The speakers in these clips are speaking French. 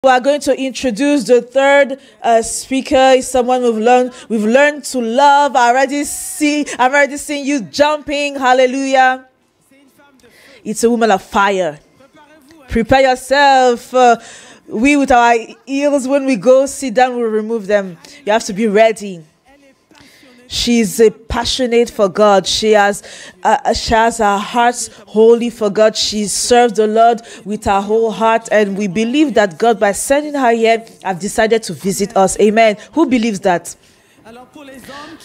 We are going to introduce the third speaker. Is someone we've learned to love. I'm already seeing you jumping. Hallelujah. It's a woman of fire. Prepare yourself. We with our heels, when we go sit down, we'll remove them. You have to be ready. She's passionate for God. She has her heart wholly for God. She serves the Lord with her whole heart, and we believe that God, by sending her here, have decided to visit us. Amen. Who believes that?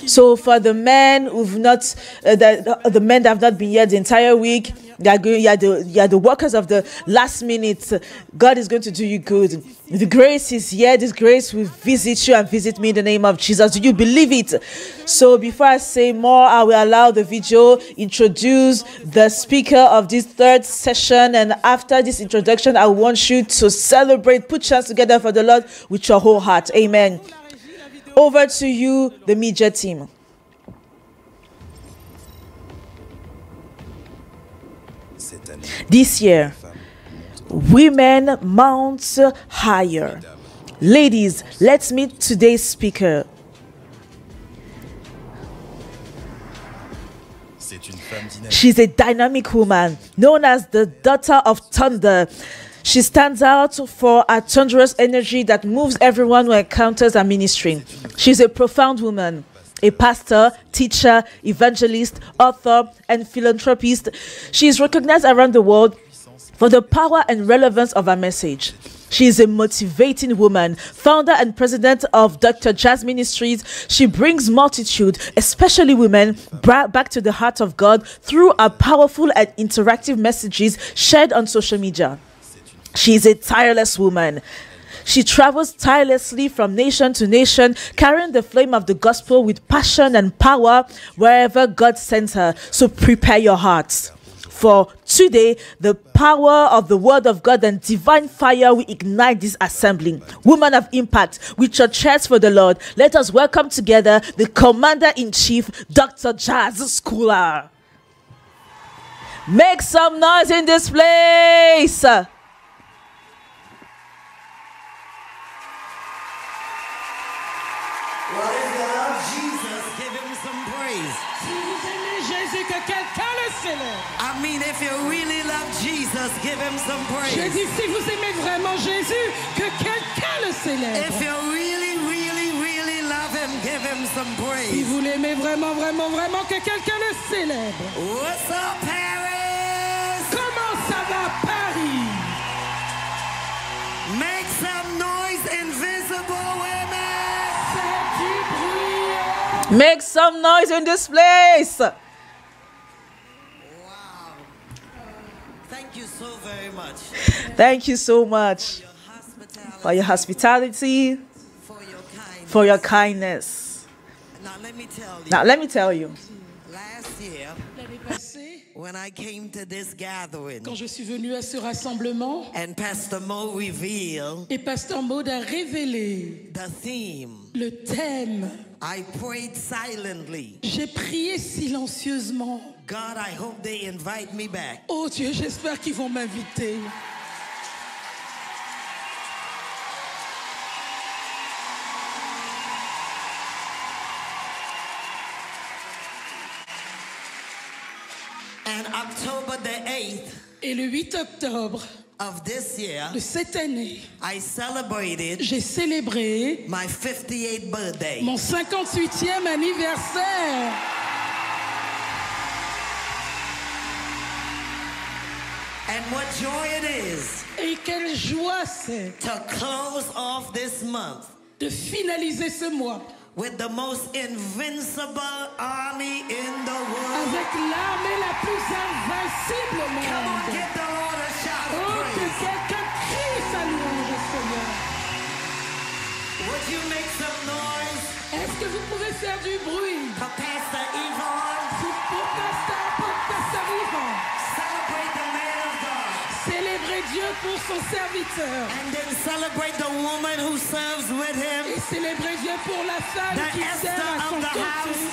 So for the men who've not, the men that have not been here the entire week, you are the workers of the last minute. God is going to do you good. The grace is here. This grace will visit you and visit me in the name of Jesus. Do you believe it? So before I say more, I will allow the video introduce the speaker of this third session. And after this introduction, I want you to celebrate, put your hands together for the Lord with your whole heart. Amen. Over to you, the media team. This year, women mount higher. Ladies, let's meet today's speaker. She's a dynamic woman known as the daughter of thunder. She stands out for a thunderous energy that moves everyone who encounters her ministry. She's a profound woman, a pastor, teacher, evangelist, author, and philanthropist. She is recognized around the world for the power and relevance of her message. She is a motivating woman, founder and president of Dr. Jazz Ministries. She brings multitude, especially women, back to the heart of God through her powerful and interactive messages shared on social media. She is a tireless woman. She travels tirelessly from nation to nation, carrying the flame of the gospel with passion and power wherever God sends her. So prepare your hearts. For today, the power of the word of God and divine fire will ignite this assembly. Woman of impact, with your chest for the Lord, let us welcome together the Commander-in-Chief, Dr. Jazz Schooler. Make some noise in this place. Well, if you love Jesus, give him some praise. Si vous aimez Jésus, que quelqu'un le célèbre. I mean, if you really love Jesus, give him some Je praise. dis, si vous aimez vraiment Jésus, que quelqu'un le célèbre. If you really, really, really love him, give him some Si praise. vous l'aimez vraiment, vraiment, vraiment, que quelqu'un le célèbre. What's up, Paris? Comment ça va, Paris? Make some noise, invisible women. C'est du bruit. Make some noise in this place. Wow. Thank you so very much Thank you so much for your hospitality, for your kindness. Now, let me tell you, last year, L'année passée, when I came to this gathering, quand je suis venue à ce rassemblement, and Pastor Mo revealed et Pasteur Maud a révélé the theme, le thème, I prayed silently. j'ai prié silencieusement. God, I hope they invite me back. Oh Dieu, j'espère qu'ils vont m'inviter. And October the 8th Et le 8 octobre of this year, de cette année, I celebrated j'ai célébré my 58th birthday. mon 58e anniversaire. And what joy it is Et quelle joie c'est to close off this month de finaliser ce mois with the most invincible army in the world. avec l'armée la plus invincible au Come on, monde. give the Lord a shout of Oh, que praise. quelqu'un crie sa louange au Seigneur. Would you make some noise Est-ce que vous pouvez faire du bruit for Pastor Yvonne? pour Pasteur Yvon? Celebrate the man of God. Célébrer Dieu pour son serviteur. And then celebrate the woman who serves with him. Et célébrer Dieu pour la femme The qui Esther sert à of son the côté. house.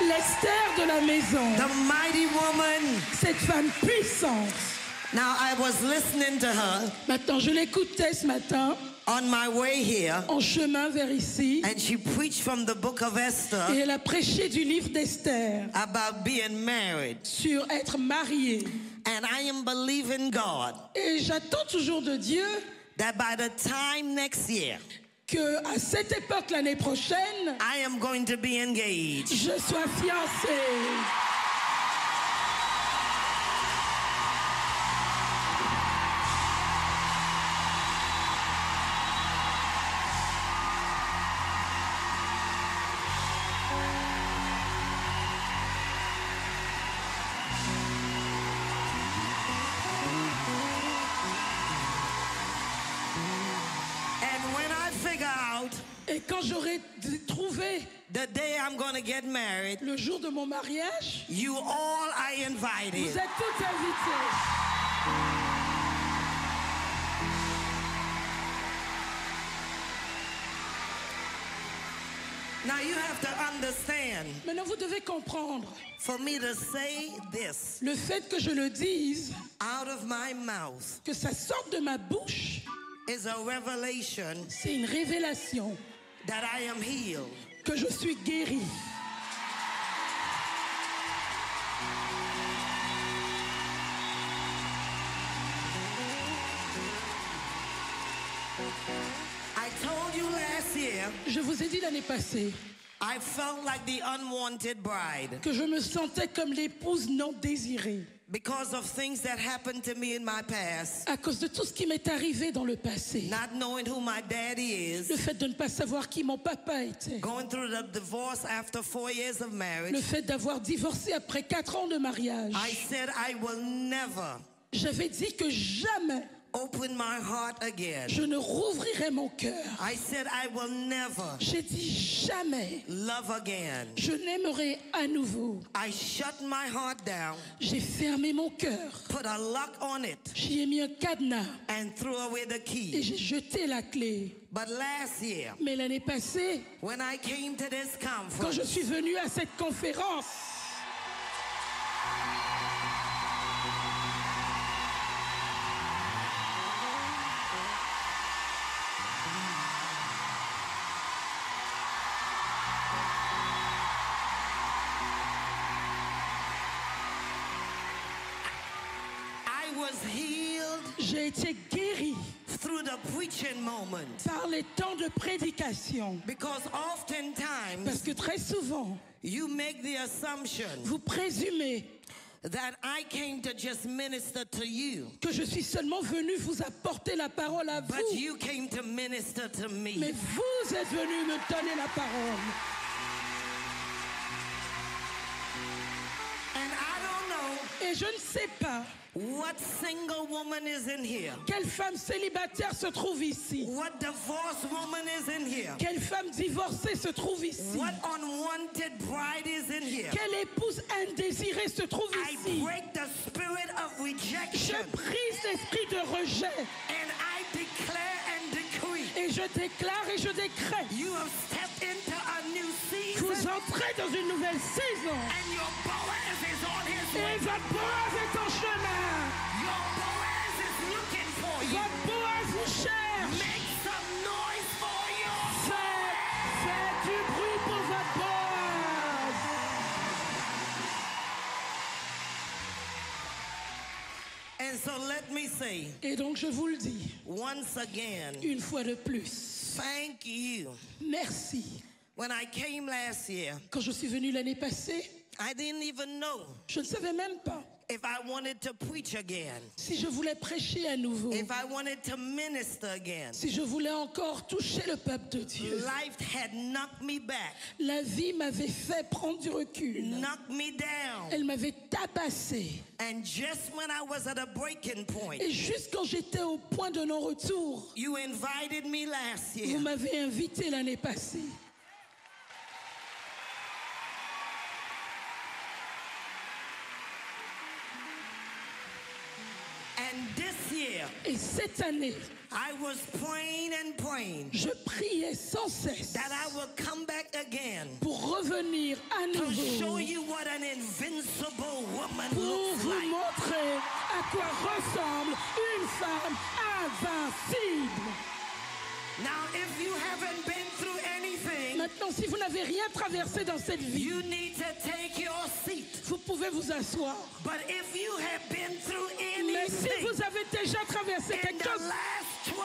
L'Esther de la maison. The mighty woman. Cette femme puissante. Now I was listening to her Maintenant, je l'écoutais ce matin on my way here, en chemin vers ici, and she preached from the book of et Esther elle a prêché du livre d'Esther about being married. sur être mariée. And I am believing God Et j'attends toujours de Dieu that by the time next year, que à cette époque l'année prochaine, I am going to be engaged. je sois fiancée. And when I figure out Et quand j'aurai trouvé the day I'm going to get married, le jour de mon mariage, you all are invited. vous êtes toutes invitées. Now you have to understand, Maintenant, vous devez comprendre, for me to say this le fait que je le dise, out of my mouth que ça sorte de ma bouche, is a revelation c'est une révélation that I am healed. que je suis guérie. I told you last year, Je vous ai dit l'année passée I felt like the unwanted bride que je me sentais comme l'épouse non désirée because of things that happened to me in my past, à cause de tout ce qui m'est arrivé dans le passé. not knowing who my daddy Le is, fait de ne pas savoir qui mon papa était. going through the divorce after 4 years of Le marriage. fait d'avoir divorcé après 4 ans de mariage. I said I will never J'avais dit que jamais open my heart again. je ne rouvrirai mon cœur. I said I will never J'ai dit jamais love again. je n'aimerai à nouveau. I shut my heart down, J'ai fermé mon cœur. put a lock on it, J'y ai mis un cadenas and threw away the et key. j'ai jeté la clé. But last year, Mais l'année passée, when I came to this quand je conference, suis venue à cette conférence, I was healed j'ai été guérie through the preaching moment. par les temps de prédication. Because Parce oftentimes que très souvent, you make the assumption vous présumez that I came to just minister to you, que je suis seulement venue vous apporter la parole à but vous. you came to minister to Mais me. vous êtes venu me donner la parole. And I don't know Et je ne sais pas what single woman is in here, quelle femme célibataire se trouve ici. what divorced woman is in here, Quelle femme divorcée se trouve ici. what unwanted bride is in here. Quelle épouse indésirée se trouve I ici. break the spirit of Je rejection brise l'esprit de rejet. and I declare and decree Et je déclare et je décrète. you have stepped into a new Vous season entrez dans une nouvelle saison. and your Boaz is on his Et way. votre Boaz est en chemin. Your Boaz is looking for you. Votre Boaz vous cherche. Make some noise for your Faites du bruit pour votre Boaz. And so let me say Et donc je vous le dis, once again, une fois de plus, thank you. merci. When I came last year, Quand je suis venue l'année passée, I didn't even know je ne savais même pas if I wanted to preach again, si je voulais prêcher à nouveau, if I wanted to minister again. si je voulais encore toucher le peuple de Dieu. Life had knocked me back, La vie m'avait fait prendre du recul. knocked me down. Elle m'avait tabassé. And just when I was at a breaking point, Et juste quand j'étais au point de non-retour, you invited me last vous year. m'avez invité l'année passée. And this year, Et cette année, I was praying and praying je priais sans cesse that I will come back again pour revenir à to show nouveau, you what an invincible woman pour looks vous like. montrer à quoi ressemble une femme invincible. Now, if you haven't been through anything, Maintenant, si vous n'avez rien traversé dans cette vie, you need to take your seat. vous pouvez vous asseoir. But if you have been through Mais si anything vous avez déjà traversé in quelque the chose last 12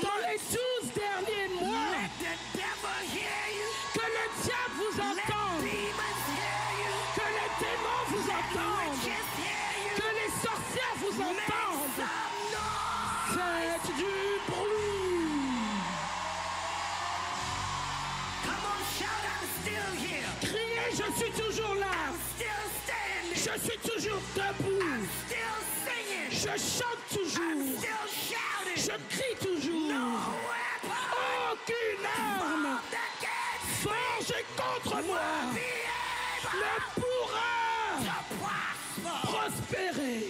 dans months, les 12 derniers mois, let the devil hear you. que le diable vous Let entende, demons hear you. que les démons vous Let entendent, witches hear you. que les sorcières vous Make entendent. some noise. Faites du bruit. Come on, shout, I'm still here. Criez, je suis toujours là. Still standing. Je suis toujours debout. Still singing. Je chante toujours. Still shouting. Je crie toujours. No weapon Aucune arme against forgée contre moi be able ne pourra to prosper. prospérer.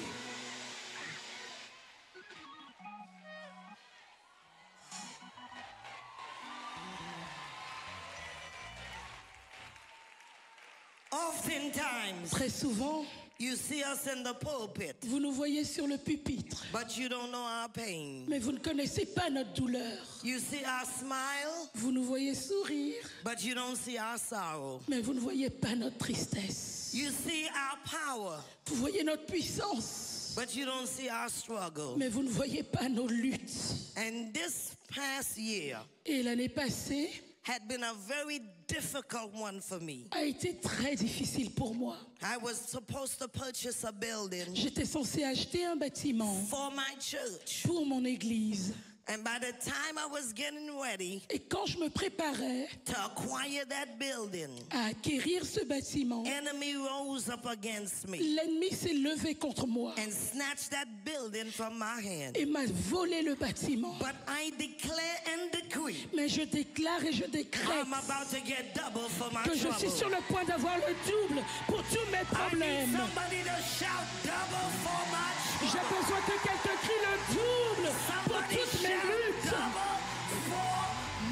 Oftentimes, Très souvent, you see us in the pulpit, vous nous voyez sur le pupitre, but you don't know our pain. mais vous ne connaissez pas notre douleur. You see our smile, Vous nous voyez sourire, but you don't see our sorrow. mais vous ne voyez pas notre tristesse. You see our power, Vous voyez notre puissance, but you don't see our struggle. mais vous ne voyez pas nos luttes. And this past year Et l'année passée had been a very difficult one for me. a été très difficile pour moi. I was supposed to purchase a building J'étais censée acheter un bâtiment for my church. pour mon église. And by the time I was getting ready Et quand je me préparais to acquire that building, à acquérir ce bâtiment, enemy rose up against me l'ennemi s'est levé contre moi and snatched that building from my hand. et m'a volé le bâtiment. But I declare and decree Mais je déclare et je décrète I'm about to get double for my que je suis sur trouble. le point d'avoir le double pour tous mes I need problèmes. somebody to shout double for my J'ai trouble. besoin que quelqu'un crie le double pour Somebody toutes mes shout luttes. double for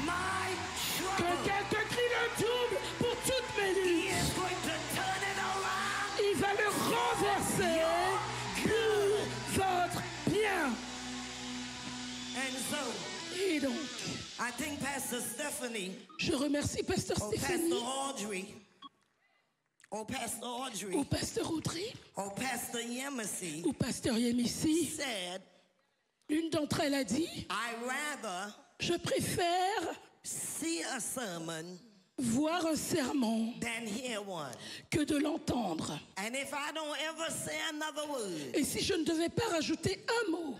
my Que trouble. quelqu'un crie le double pour toutes mes He luttes. is going to turn it around. Il va le renverser pour votre bien. And so, Et donc, I think Pastor Stephanie je remercie Pasteur or Pastor Stéphanie Audrey or Pastor Audrey ou Pasteur Audrey or Pastor Yemisi ou Pasteur Yémissi. said, L'une d'entre elles a dit, I rather je préfère see a sermon voir un sermon than hear one. que de l'entendre. And if I don't ever say another word, Et si je ne devais pas rajouter un mot,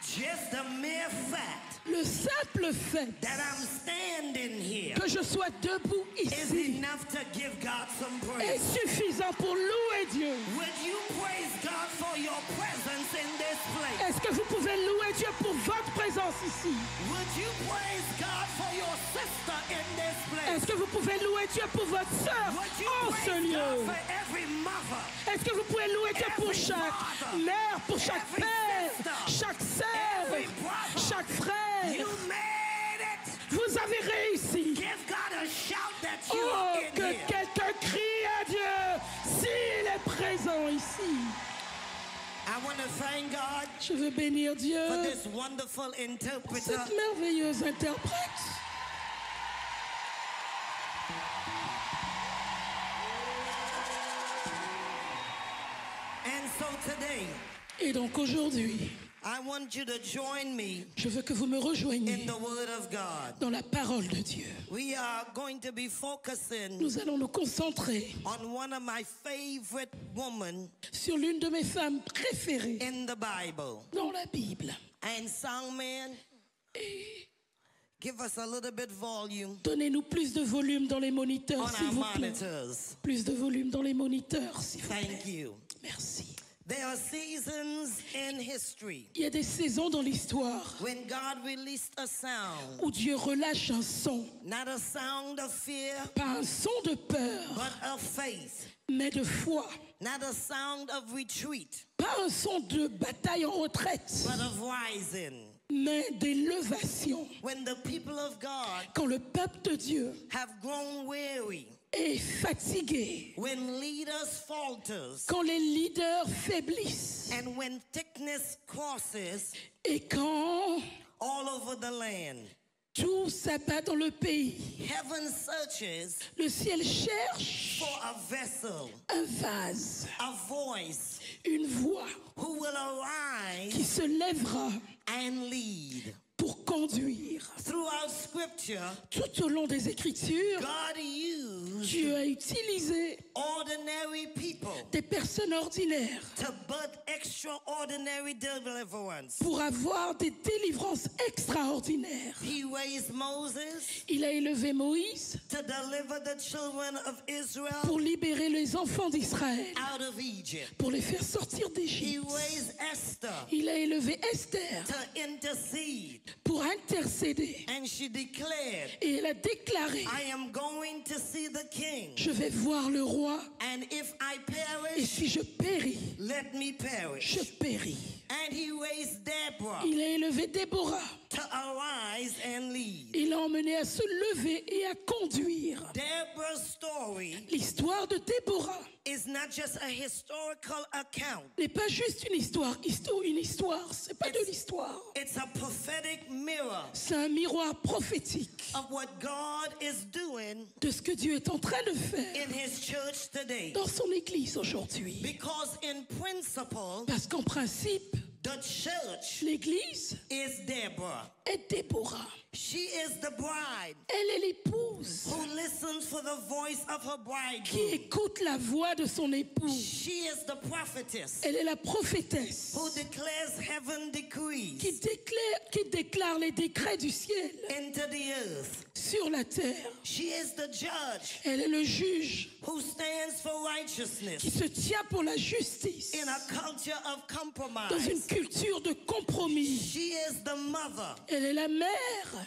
just the mere fact le simple fait that I'm standing here que je sois debout is ici enough to give God some est praise. suffisant pour louer Dieu. Would you praise God for your presence in this place? Est-ce que vous pouvez louer Dieu pour votre présence ici? Would you praise God for your sister in this place? Est-ce que vous pouvez louer Dieu pour votre sœur Would you en ce praise God lieu? for every mother? Est-ce que vous pouvez louer Dieu pour Every chaque father, mère, pour chaque every père, sister, chaque sœur, every brother? chaque frère? You made it. Vous avez réussi. Give God a shout that you Oh, are in que here. quelqu'un crie à Dieu s'il est présent ici. I want to thank God Je veux bénir Dieu for this wonderful pour interpreter. cette merveilleuse interprète. And so today, Et donc aujourd'hui, I want you to join me je veux que vous me in rejoigniez the Word of God. dans la parole de Dieu. We are going to be focusing Nous allons nous concentrer on one of my favorite women sur l'une de mes femmes préférées in the Bible. dans la Bible. And Songman, give us a little bit volume Donnez-nous plus de volume dans les moniteurs, on s'il our vous plaît. monitors. Plus de volume dans les moniteurs, s'il vous plaît. Thank you. Merci. There are seasons in history Il y a des saisons dans l'histoire when God released a sound, où Dieu relâche un son, not a sound of fear, pas un son de peur, but of faith, mais de foi, not a sound of retreat, pas un son de bataille en retraite, but of rising. mais d'élévation. When the people of God Quand le peuple de Dieu have grown weary, est fatigué, when leaders falters, quand les leaders faiblissent and when thickness crosses et quand all over the land. tout s'abat dans le pays. Heaven searches Le ciel cherche for a vessel, un vase, a voice une voix who will arise qui se lèvera and lead. pour conduire. Throughout scripture, Tout au long des Écritures, God used Dieu a utilisé ordinary people des personnes ordinaires to bud extraordinary deliverance. pour avoir des délivrances extraordinaires. He raised Moses Il a élevé Moïse to deliver the children of Israel pour libérer les enfants d'Israël, out of Egypt. pour les faire sortir He d'Égypte. raised Esther Il a élevé Esther to intercede, pour intercéder. and she declared, Et elle a déclaré, I am going to see the king, je vais voir le roi, and if I et perish, si je péris, let me je perish. péris. And he raised Deborah Il a élevé Déborah. to arise and lead. Il l'a emmené à se lever et à conduire. Deborah's story L'histoire de Déborah is not just a historical account. n'est pas juste une histoire, c'est pas de l'histoire. It's a prophetic mirror C'est un miroir prophétique of what God is doing de ce que Dieu est en train de faire in his church today. dans son église aujourd'hui. Because in principle, Parce qu'en principe, the church l'église is Deborah. est Déborah. She is the bride Elle est l'épouse who listens for the voice of her qui bridegroom. écoute la voix de son époux. She is the prophetess Elle est la prophétesse who declares heaven decrees qui déclare les décrets du ciel into the earth. sur la terre. She is the judge Elle est le juge who stands for qui righteousness se tient pour la justice in a culture of dans une compromise. culture de compromis. She is the mother Elle est la mère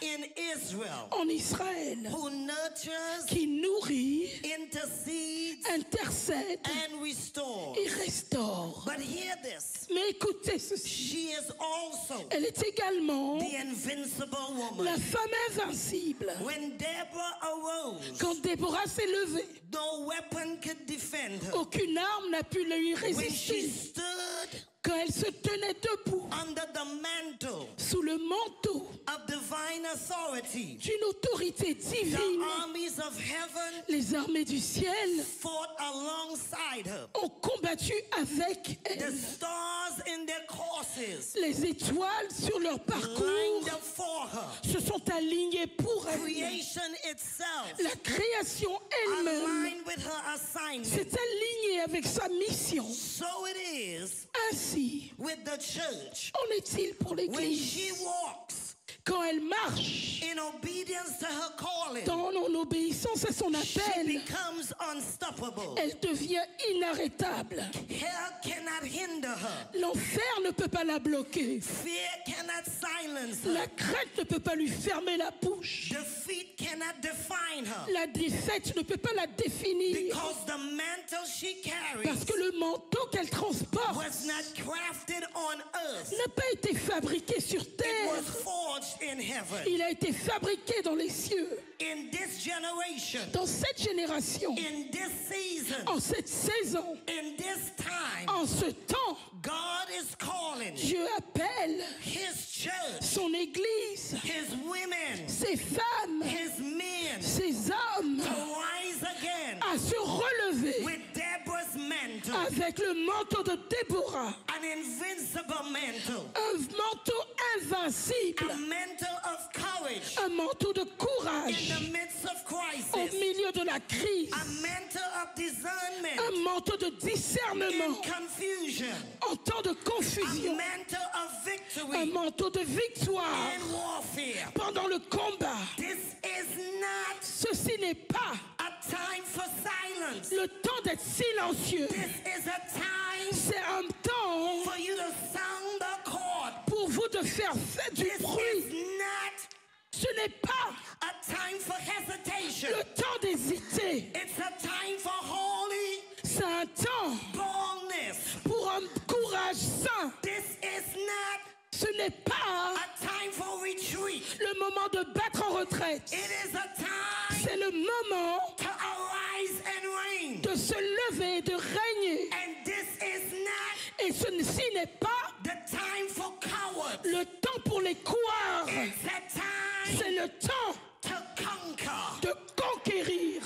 in Israel en Israël who nurtures, qui nourrit, intercedes, intercède and restores. et restaure. But hear this. Mais écoutez ceci, She is also elle est également the invincible woman. la femme invincible. When Deborah arose, Quand Déborah s'est levée, no weapon could defend her. aucune arme n'a pu lui When she résister. stood Quand elle se tenait debout under the mantle sous le manteau of divine authority, d'une autorité the divine, armies of heaven les armées du ciel fought alongside her. ont combattu avec The elle. stars in their courses Les étoiles sur leur parcours lined up for her. se sont alignées pour elle. Creation itself La création elle-même aligned with her assignment. s'est alignée avec sa mission. So it is Ainsi, with the church. en est-il pour When l'Église. she walks Quand elle marche in obedience to her calling, en obéissance à son she appel, becomes unstoppable. elle devient inarrêtable. Hell cannot hinder her. L'enfer ne peut pas la bloquer. Fear cannot silence her. La crainte ne peut pas lui fermer la bouche. Defeat cannot define her. La défaite ne peut pas la définir. Because the mantle she Parce carries que le manteau qu'elle transporte was not crafted on earth. n'a pas été fabriqué sur It terre. was forged in heaven. Il a été fabriqué dans les cieux. In this generation, Dans cette génération, in this season, en cette saison, in this time, en ce temps, God is calling Dieu appelle his church, son Église, his women, ses femmes, his men ses hommes to rise again à se relever with Deborah's mantle, avec le manteau de Déborah, an invincible mantle, un manteau invincible, a mantle of courage un manteau de in courage the midst of au crisis, milieu de la crise, a mantle of discernment un manteau de in discernement confusion, en temps de a confusion, mantle of un victory manteau de victoire and warfare. pendant le combat. This is not Ceci n'est pas a time for silence. le temps d'être silencieux. This is a time C'est un temps for you to sound the chord. pour vous de faire du This bruit. is not Ce n'est pas a time for hesitation. le temps d'hésiter. It's a time for holy C'est un temps boldness. pour un courage sain. This is not Ce n'est pas a time for retreat. le moment de battre en retraite. It is a time C'est le moment to arise and reign. de se lever et de régner. And this is not Et ceci n'est pas the time for cowards. le temps pour les couards. It's a time C'est le temps to conquer. de conquérir.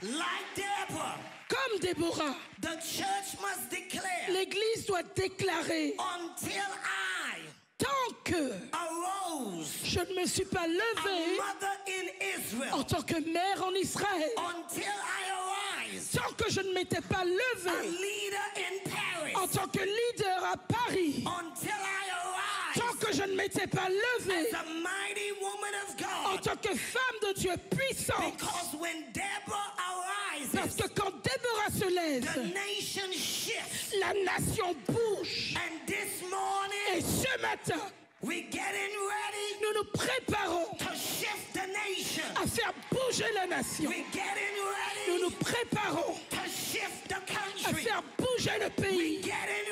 Like Deborah, Comme Déborah, the church must declare l'Église doit déclarer until I tant que arose je ne me suis pas a levée mother in Israel, en tant que mère en Israël, until I arise tant que je ne m'étais pas a levée leader in Paris, en tant que leader à Paris, until I tant arise que je ne m'étais pas levée as a mighty woman of en God. tant que femme de Dieu puissante. Because when Deborah Parce arises, que quand Déborah se the lève, nation shifts. la nation bouge. And this morning, Et ce matin, we're getting ready nous nous préparons to shift the nation. à faire bouger la nation. We're getting Nous ready nous préparons to shift the à country. faire bouger le We're pays. getting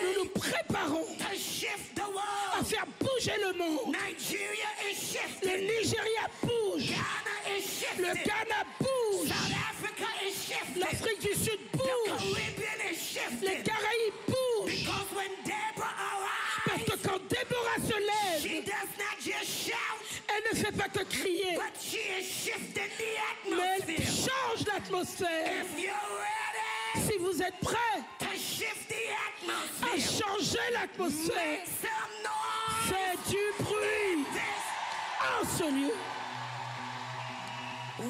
Nous nous ready préparons to shift the à world. faire bouger le monde. Nigeria is Le shifting. Nigeria bouge. Ghana is Le shifting. Ghana bouge. South Africa is shifting. L'Afrique du Sud The bouge. Caribbean is Les shifting. Caraïbes bougent. Because when Deborah Parce que arises, quand Déborah se lève, she does not just shout, elle ne fait pas que crier, but she is shifting the mais elle atmosphere. change l'atmosphère. If you're ready Si vous êtes prêts to shift the à atmosphere, changer l'atmosphère, make some noise. faites du bruit This, en ce lieu.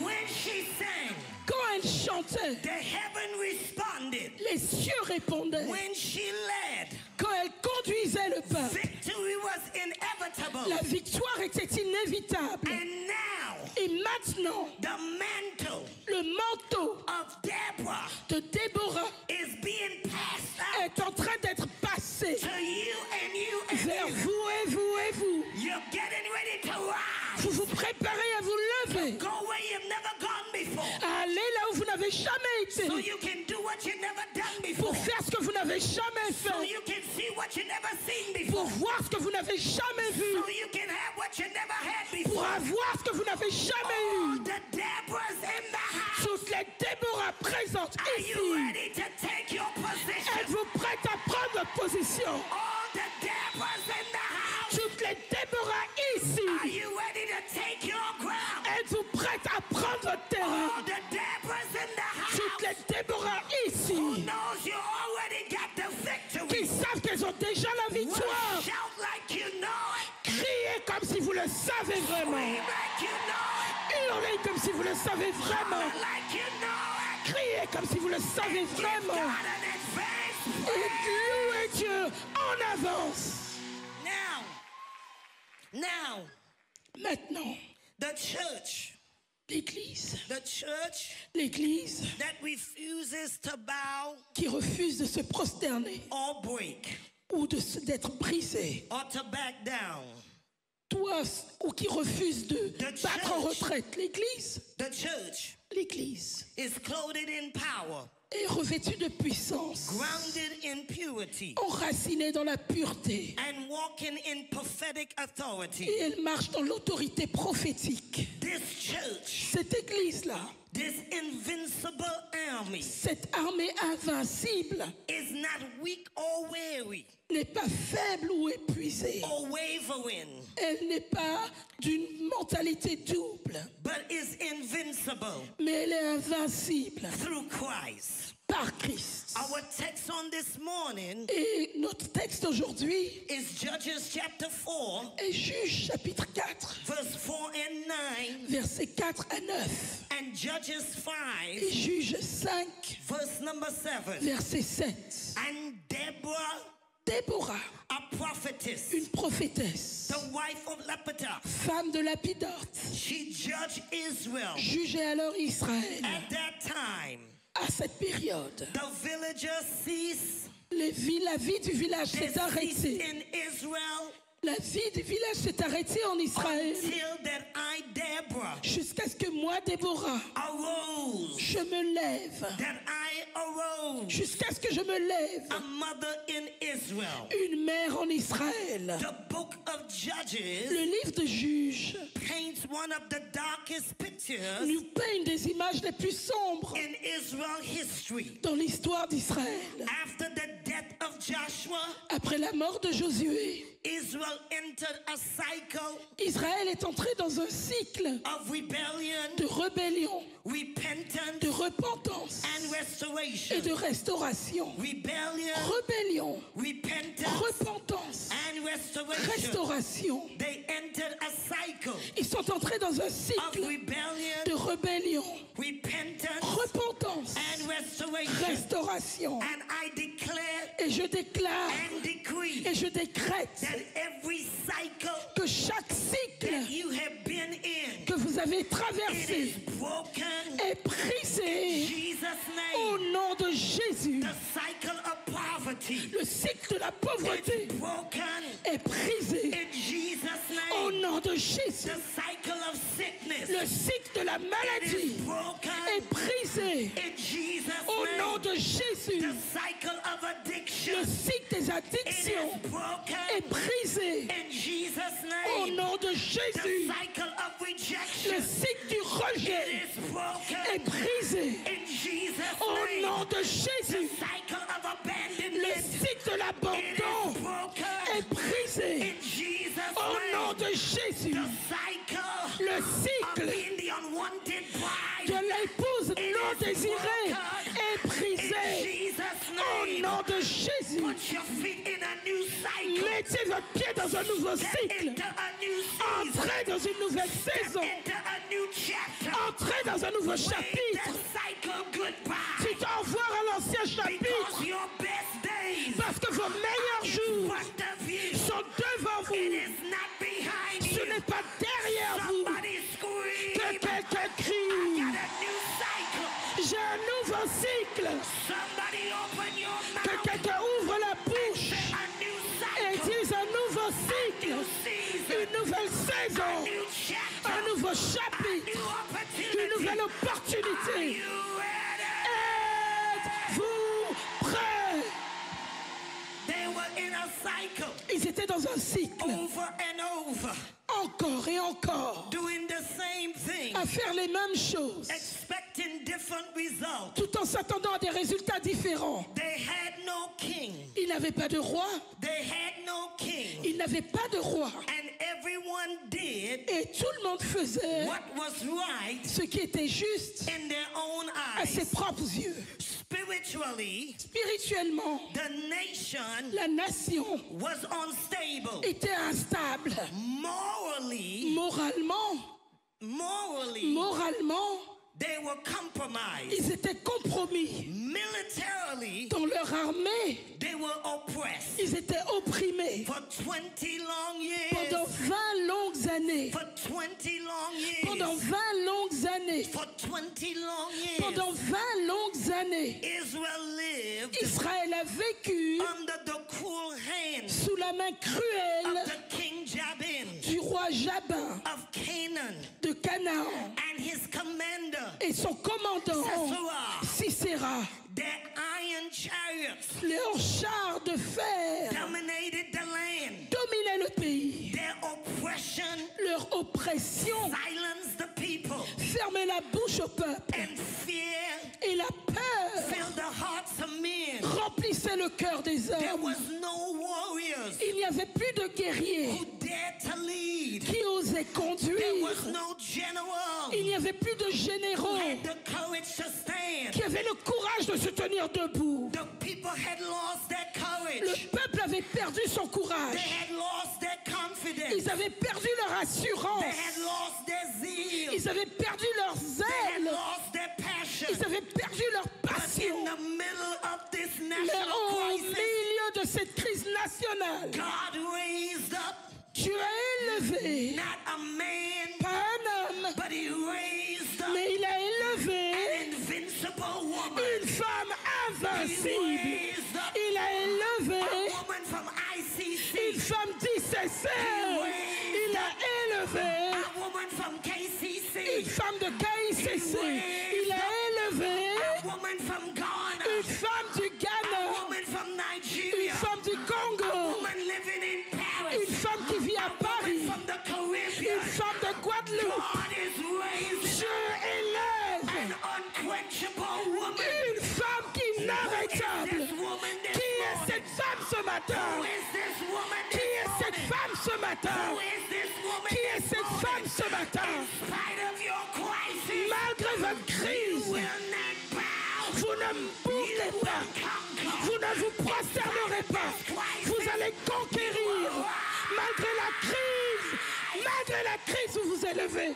when she sang, Quand elle chantait, the heaven responded. les cieux répondaient. When she led, Quand elle conduisait le peuple, victory was inevitable. la victoire était inévitable. And now, Et maintenant, the mantle le manteau of Deborah de Déborah is being passed out est en train d'être passé to you and you and vers you. vous et vous et vous. You're getting ready to rise. Vous vous préparez à vous lever, Go where you've never gone before. à aller là où vous n'avez jamais été, So you can do what you've never done pour before. faire ce que vous n'avez jamais So fait, you can see what you've never seen pour before. voir ce que vous n'avez jamais vu, So you can have what you never had pour before. avoir ce que vous n'avez jamais All eu. the Deborahs in the house. Toutes les Déborah présentes Are you ici, ready to take your position? êtes-vous prêtes à prendre votre position? All the Deborahs in the house. Toutes les Déborah Are ici, you ready to take your ground? êtes-vous prêtes à prendre votre terrain? All the Deborahs in the house. Toutes les Déborah ici, Knows you already got the qui victory. savent qu'elles ont déjà la victoire, Shout like you know it. criez comme si vous le savez Scream vraiment. like you know Hurlez comme si vous le savez it. vraiment. Holler like you know it. Criez comme si vous le savez Give vraiment. God an advance Et praise. louez Dieu en avance. Now, Maintenant, the church l'Église that refuses to bow qui refuse de se prosterner or break ou d'être brisée, or to back down. ou qui refuse de The battre en church. retraite. L'Église Is clothed in power, est revêtue de puissance, grounded in purity, enracinée dans la pureté, and walking in prophetic authority. et elle marche dans l'autorité prophétique. This church, Cette Église-là, this invincible army, cette armée invincible, is not weak or weary n'est pas faible ou épuisée. or wavering, Elle n'est pas d'une mentalité double, but is invincible mais elle est invincible through Christ. par Christ. Our text on this morning Et notre texte aujourd'hui is Judges chapter 4, est Juge chapitre 4, verse 4 and 9, versets 4 à 9, and Judges 5, et Juge 5, verse number 7. verset 7. And Deborah, Déborah, a prophetess, une prophétesse, the wife of Lepida, femme de Lapidote, she judged Israel. jugeait alors Israël. At that time, À cette période, the villagers ceased la vie du village They s'est ceased arrêtée. in Israel La vie du village s'est arrêtée en Israël until that I, Deborah, jusqu'à ce que moi, Déborah, arose, je me lève. that I arose, Jusqu'à ce que je me lève. a mother in Israel. Une mère en Israël. The book of Judges Le livre de Juges paints one of the darkest pictures nous peigne des images les plus sombres in Israel history. dans l'histoire d'Israël. After the death of Joshua, Après la mort de Josué, Israel entered a cycle Israël est entré dans un cycle of rebellion, de rébellion, repentance, de repentance and et restoration. de restauration. Rebellion, Rébellion, repentance, repentance, and restoration. restauration. They entered a cycle Ils sont entrés dans un of cycle rebellion, de rébellion, repentance, repentance, and restoration. restauration. And I declare Et je déclare and decree et je décrète that every cycle que chaque cycle that you have been in, que vous avez it traversé is broken est brisé in Jesus' au name. nom de Jésus. The cycle of poverty Le cycle de la pauvreté is broken est brisé in Jesus' au name. nom de Jésus. The cycle of sickness Le cycle de la it is maladie est broken brisé in Jesus' au nom name. de Jésus. The cycle of Le addiction cycle des it addictions is broken est brisé in Jesus' au name. nom de The Jésus. cycle of Le rejection cycle du it rejet is est broken brisé in Jesus' au name. nom de The Jésus. cycle of Le abandonment cycle de it l'abandon is broken est brisé in Jesus' au nom name. de Jésus. The cycle Le of cycle being the unwanted bride de l'épouse it non is désirée broken est in brisé Jesus' au name. nom de Jésus. Put your feet in a new cycle. Mettez votre pied dans un nouveau Get cycle. into a new season. Entrez dans une nouvelle saison. Into a new chapter. Entrez dans un nouveau Wave chapitre. that cycle goodbye. Tu dois revoir à l'ancien Because chapitre your best days parce que vos meilleurs in jours front of you. sont devant It vous. is not behind Ce you. n'est pas derrière vous. Somebody scream. Que quelqu'un I crie. got a new cycle. J'ai un nouveau cycle. Somebody open your Que mouth. quelqu'un ouvre la bouche A new et cycle. dise un nouveau cycle. New season. Une nouvelle saison. New chapter. Un nouveau chapitre. New Une opportunity. nouvelle Are opportunité. you ready? Êtes-vous prêts? They were in a cycle Ils étaient dans un cycle. over and over, Encore et encore. doing the same thing, À faire les mêmes choses. expecting different results. Tout en s'attendant à des résultats différents. They had no king. Ils n'avaient pas de roi. They had no king. Ils n'avaient pas de roi. And everyone did Et tout le monde faisait what was right ce qui était juste in their own à ses eyes. propres yeux. Spiritually, Spirituellement, the nation la nation was unstable. était instable. Morally, Moralement, they were compromised. ils étaient compromis. Militarily, Dans leur armée, they were oppressed. ils étaient opprimés. For 20 long Pendant years. 20 longues années. For 20 long Pendant years. 20 longues années. For 20 long Pendant years. 20 longues années, Israel lived Israël a vécu under the cruel hand sous la main cruelle of the King Jabin du roi Jabin of Canaan de Canaan and his commander. et son commandant Sisera. Their iron chariots Leurs chars de fer dominated the land. dominaient le pays. Their oppression Leur oppression silenced the people. fermait la bouche au peuple. And fear Et la peur filled the hearts of men. remplissait le cœur des There hommes. was no warriors Il n'y avait plus de guerriers who dared to lead. qui osaient There conduire. was no general Il n'y avait plus de who généraux had the courage to stand. qui avaient le courage de se tenir debout. The people had lost their Le courage. peuple avait perdu son They courage. had lost their confidence. Ils avaient perdu leur assurance. They had lost their zeal. Ils avaient perdu leur They had zèle. lost their passion. Ils avaient perdu leur But in passion. the middle of this Mais national au crisis, milieu de cette crise nationale, God raised up Dieu a élevé, not a man, pas un homme, but he raised up mais il a élevé an invincible woman. une femme He invincible. raised up Il a élevé a woman from ICC Une femme d'ICC. Il a élevé. A woman from Une KCC. femme de KICC. Il a élevé. A woman from Ghana. Une femme du A Ghana. woman from Une Nigeria. femme du A Congo. woman living in Paris. Une femme qui vit à Paris. From the Une Caribbean. femme de Guadeloupe. God is raising Dieu élève an unquenchable woman. une femme qui est inarrêtable. This woman this Qui est morning. cette femme ce matin? Who is this woman Qui this est cette morning? femme ce matin? Who is this woman Qui est this cette morning? femme ce matin? In spite of your crisis, Malgré votre you crise, will not bow. vous ne bougez pas. Vous ne vous prosternerez pas. Vous allez conquérir. Malgré la crise, vous vous élevez.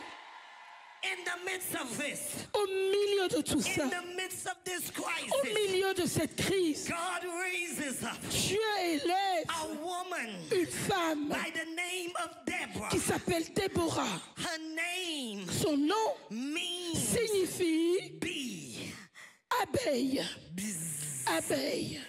In the midst of this, Au milieu de tout ça, in the midst of this au crisis, milieu de cette crise, God raises up Dieu élève a woman une femme by the name of Deborah. qui s'appelle Déborah. Her name Son nom means signifie bee. abeille. Abeille.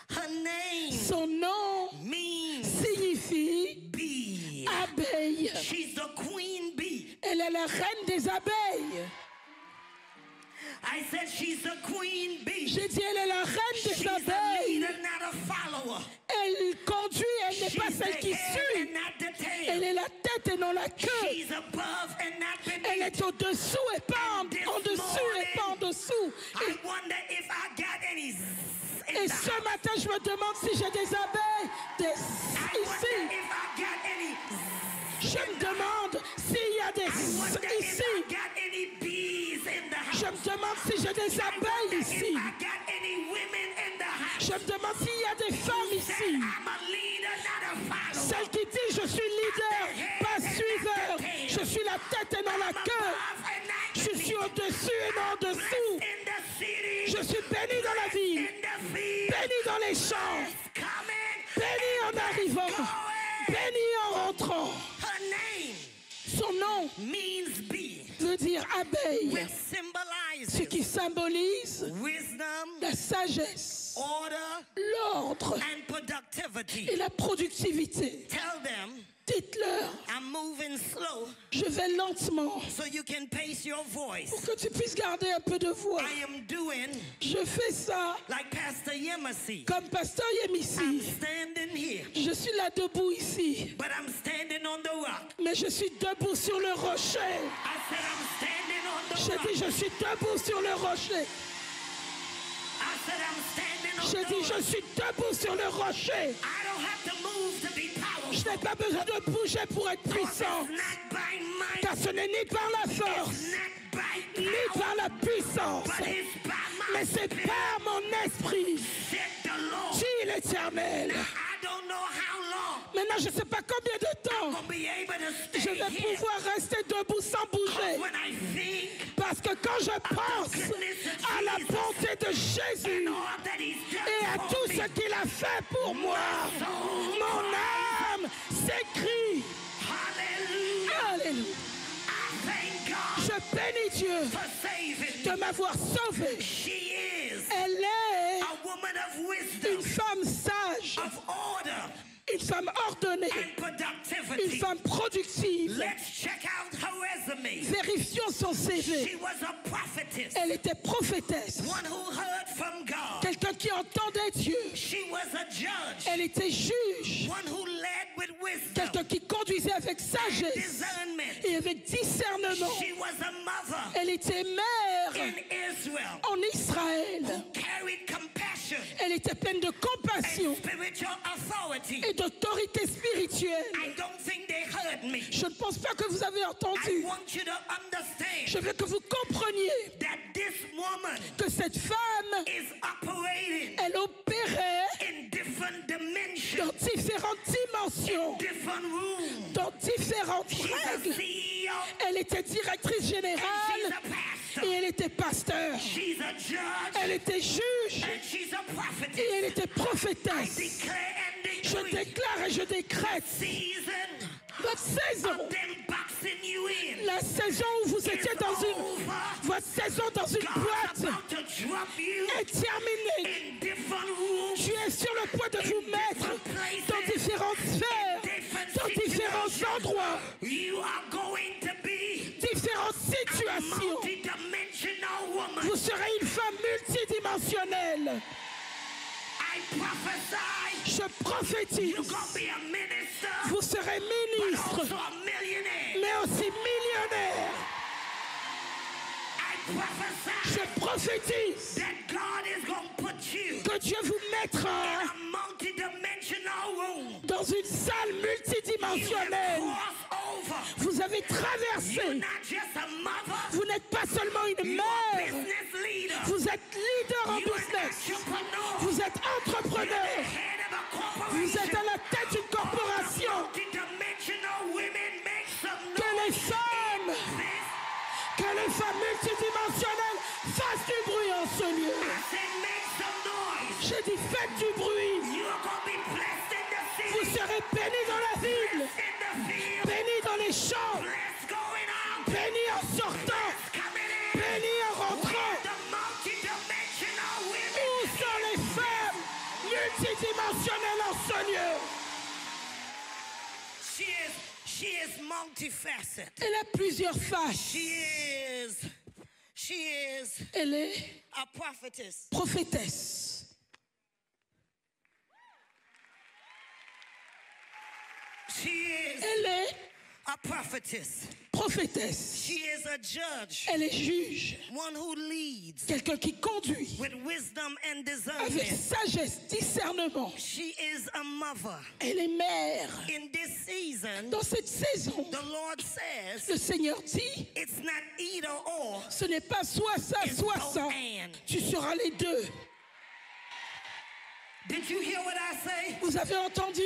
Her name Son nom means signifie bee. abeille. She's the queen bee. Elle est la reine des abeilles. I said she's the queen bee. J'ai dit, elle est la reine She's des a abeilles. leader, not a follower. Elle conduit, elle n'est pas She's celle the qui head suit. and not the Elle tail. est la tête et non la queue. She's above and not Elle beneath. est au-dessous et pas en dessous et pas en dessous. I wonder if I got any zzz in Et the ce house. matin, je me demande si j'ai des abeilles I wonder ici. if I got any zzz. Je me demande s'il y a des I wonder if ici. I got any bees in the house. Je me demande si j'ai des I abeilles wonder if ici. I got any women in the house. Je me demande s'il y a des femmes Said ici. I'm a leader, not a follower. Celle qui dit je suis leader, pas suiveur. Je suis la tête et non la I'm queue. above and not Je suis beneath. au-dessus et non en Blessed dessous. in the city. Je suis béni dans la ville, In the field. béni dans les champs, Blessed coming. béni en arrivant, béni en rentrant. Her name Son nom means bee, veut dire abeille, which ce symbolizes qui symbolise wisdom, la sagesse, order, l'ordre and productivity. et la productivité. Tell them Dites-leur, I'm moving slow je vais lentement so you can pace your voice. pour que tu puisses garder un peu de voix. I am doing Je fais ça like Pastor Yemisi. comme Pasteur I'm Yemisi. standing here, Je suis là debout ici, but I'm standing on the rock. mais je suis debout sur le rocher. I said I'm standing on the Je rock. dis, je suis debout sur le rocher. I said I'm standing on Je the dis, rock. je suis debout sur le rocher. I don't have to move to be Je powerful. n'ai pas besoin de bouger pour être 'Cause puissant. it's not by might, Car ce n'est ni par la force, it's not by ni power, par la puissance, but it's by my mais c'est spirit, par mon esprit, said the Lord. dit l'Éternel. I don't know how long Maintenant, je ne sais pas combien de temps I'll be able to je stay vais here. pouvoir rester debout sans bouger. When I think Parce que quand je pense à la bonté de Jésus all that He's done et à for tout me, ce qu'il a fait pour moi, mon âme s'écrie. hallelujah, Alléluia. I thank God Je bénis Dieu for saving de me. m'avoir sauvé. She is Elle est a woman of une wisdom, femme sage, of order, une femme ordonnée, and une productivity. femme productive. Let's check out her resume. Vérifions son CV. She was a prophetess, Elle était prophétesse, one who heard from God. quelqu'un qui entendait Dieu. She was a judge, Elle était juge, one who led with wisdom, quelqu'un qui conduisait avec sagesse discernment. et avec discernement. She was a mother Elle était mère in Israel en Israël. who carried compassion Elle était pleine de compassion and spiritual authority. et d'autorité spirituelle. I don't think they heard me. Je ne pense pas que vous avez I entendu. want you to understand Je veux que vous compreniez that this woman que cette femme, is operating elle opérait in different dans dimensions, différentes dimensions, different rooms. dans différentes She's a règles. CEO Elle était directrice and she's générale a pastor. et elle était pasteur. She's a judge Elle était juge and she's a et prophetess. elle était I prophétesse. declare and Je decree déclare et je décrète season votre saison of them boxing you in. La saison où vous étiez dans votre saison dans une God's boîte about to drop you est terminée. in different rooms, Tu es sur le point de vous mettre dans différentes sphères, dans différents endroits, you are going to be différentes a situations. multi-dimensional woman. Vous serez une femme multidimensionnelle. I prophesy Je prophétise. you're going to be a minister, Vous serez but ministre, also a millionaire. mais aussi millionnaire. I prophesy Je prophétise that God is going to put you que Dieu vous in mettra a multi-dimensional room. dans une salle You multidimensionnelle. have crossed over. Vous avez You're traversé. not just a mother, Vous n'êtes pas seulement une you're a mère. business leader. Vous êtes leader en You're an business. entrepreneur. Vous êtes You're entrepreneur. the head of a corporation. Vous êtes à la tête d'une corporation. Multi-dimensional women make some Que les noise. femmes, que les femmes multidimensionnelles fassent du bruit en ce lieu. I said make some noise. J'ai dit faites du bruit. You are going to be blessed in the Vous city, serez bénis dans la ville, in the field, bénis dans les champs, blessed going out, bénis en sortant, coming in. bénis en rentrant. The multi-dimensional women. Où sont les femmes multidimensionnelles en ce lieu? She is multifaceted. Elle a plusieurs faces. She is Elle est a prophetess. prophétesse. She is Elle est a prophetess. prophétesse. She is a judge. Elle est juge. One who leads Quelqu'un qui conduit with wisdom and avec discernment. sagesse, discernement. She is a mother. Elle est mère. In this season, Dans cette saison, the Lord says le Seigneur dit, it's not either or. ce n'est pas soit ça, It's soit both ça. and. Tu seras les deux. Did you hear what I say? Vous avez entendu?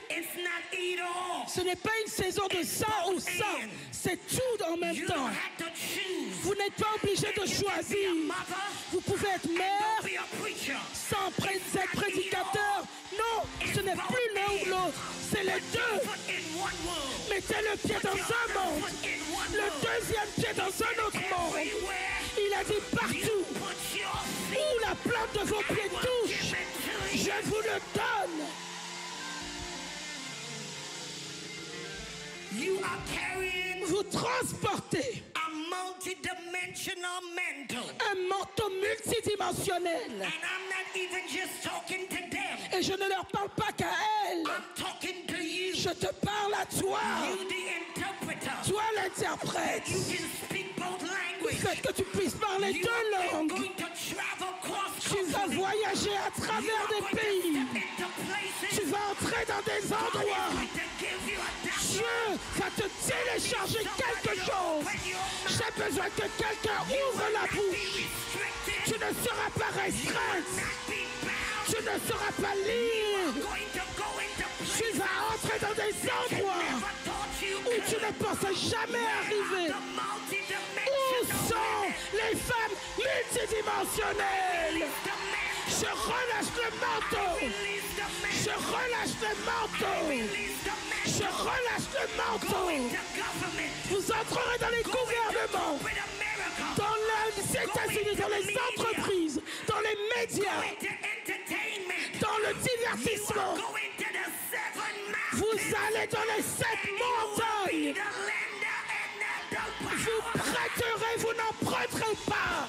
It's not either or. Ce n'est pas une saison de ça ou ça. C'est tout en même You temps. don't have to choose. Vous n'êtes pas obligé de You can be a choisir. mother Vous pouvez être and mère don't be a preacher. sans être prédicateur. Non, ce n'est plus l'un ou l'autre. C'est les deux. Foot in one world. Mettez le pied dans un monde. Foot in one Le world. deuxième pied dans un autre monde. Everywhere Il a dit you partout put your feet, où la plante de vos pieds I will touche, give it to you. je vous le donne. You are carrying Vous transportez a multi-dimensional mantle. un manteau multidimensionnel. And I'm not even just talking to them. Et je ne leur parle pas qu'à elles. I'm talking to you. Je te parle à toi. You the interpreter. Toi l'interprète. You can speak both Le languages. fait que tu puisses parler You deux are langues. going to travel cross Tu vas country. voyager à You travers are des going to pays. step into places. Tu vas entrer dans des God is endroits. going to give you a Dieu download. va te télécharger quelque chose. J'ai besoin que quelqu'un ouvre la bouche. Tu ne seras pas restreinte. Tu ne seras pas libre. Tu vas entrer dans des endroits où tu ne pensais jamais arriver. Où sont les femmes multidimensionnelles? Je relâche le manteau. Je relâche le manteau. Je relâche le manteau. Vous entrerez dans les gouvernements, dans les États-Unis, dans les entreprises, dans les médias, dans le divertissement. Vous allez dans les 7 montagnes. Vous prêterez, vous n'emprunterez pas.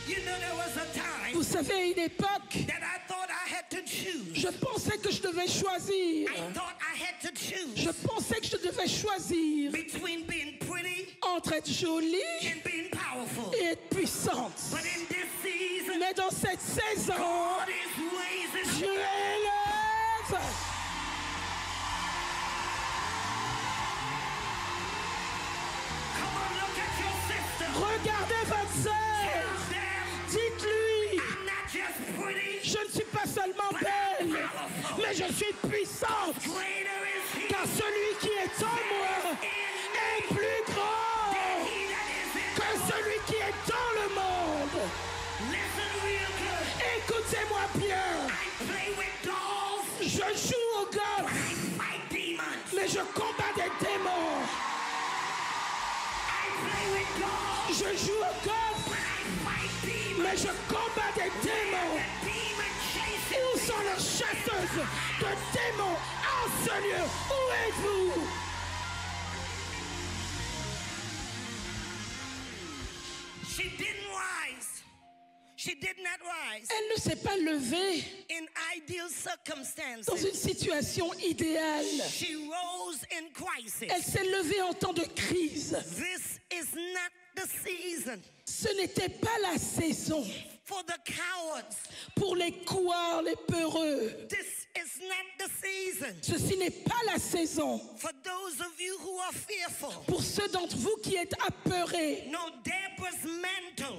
You know, there was a time Vous savez, à une époque, that I thought I had to choose. je pensais que je devais choisir. I thought I had to choose Je pensais que je devais choisir between being pretty entre être jolie and being powerful. et être puissante. But in this season, Mais dans cette saison, God is raising Dieu élève. Come on, look at your sister. Regardez votre sœur. Tell them, Dites-lui, I'm not just pretty. je ne suis pas seulement belle, mais je suis puissante. Greater is he Car celui qui est en moi est plus grand he that is in que celui qui est dans le monde. Listen real good. Écoutez-moi bien. I play with dolls. Je joue au golf. I Je combats des démons. Je joue au golf, mais je combats des démons. Où sont les chasseuses de démons en ce lieu? Où êtes-vous? She didn't rise. She did not rise. Elle ne s'est pas levée In ideal circumstances, dans une situation idéale. she rose in crisis. Elle s'est levée en temps de crise. This is not the season Ce n'était pas la saison for the cowards. pour les coureurs, les peureux. This is not the season Ceci n'est pas la saison for those of you who are fearful. pour ceux d'entre vous qui êtes apeurés. No, Deborah's mantle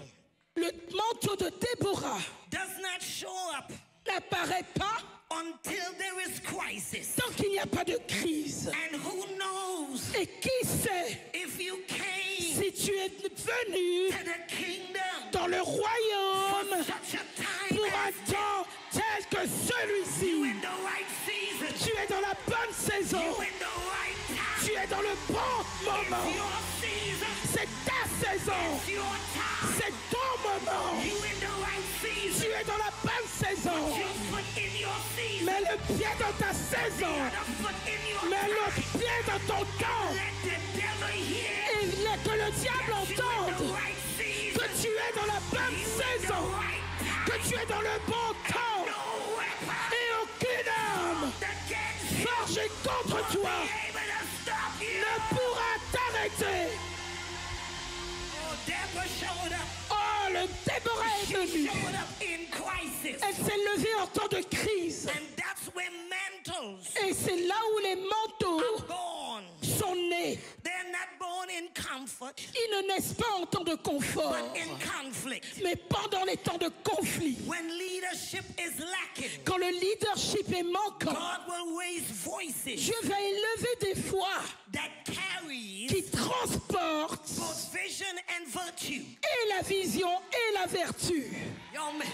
Le manteau de Déborah does not show up n'apparaît pas until there is crisis. tant qu'il n'y a pas de crise. And who knows Et qui sait if you came si tu es venu to the kingdom dans le for royaume such a time pour as un temps tel que celui-ci. in the right season, Tu es dans la bonne saison. in the right time. Tu es dans le bon moment. Your season, C'est ta saison. your time. C'est ton moment. You in the right season. Tu es dans la bonne saison. Your foot in your season. Mets le pied dans ta saison. The foot in your Mets time. le pied dans ton temps. Let the devil hear Et que le diable you in the entende right season. que tu es dans la bonne You in saison. the right time. Que tu es dans le bon temps. No weapon Et aucune âme against you forgée contre will toi be able to stop you. ne pourra t'arrêter. Oh, Deborah showed up. Oh, le Déborah est She venu. showed up in crisis. Elle s'est levée en temps de crise. And that's where mantles Et c'est là où les manteaux born. sont nés. They're not born in comfort, Ils ne naissent pas en temps de confort, but in conflict. mais pendant les temps de conflit. When leadership is lacking, Quand le leadership est manquant, God will raise voices Dieu va élever des voix that carries qui transportent both vision and virtue. et la vision et la vertu. Yo, man.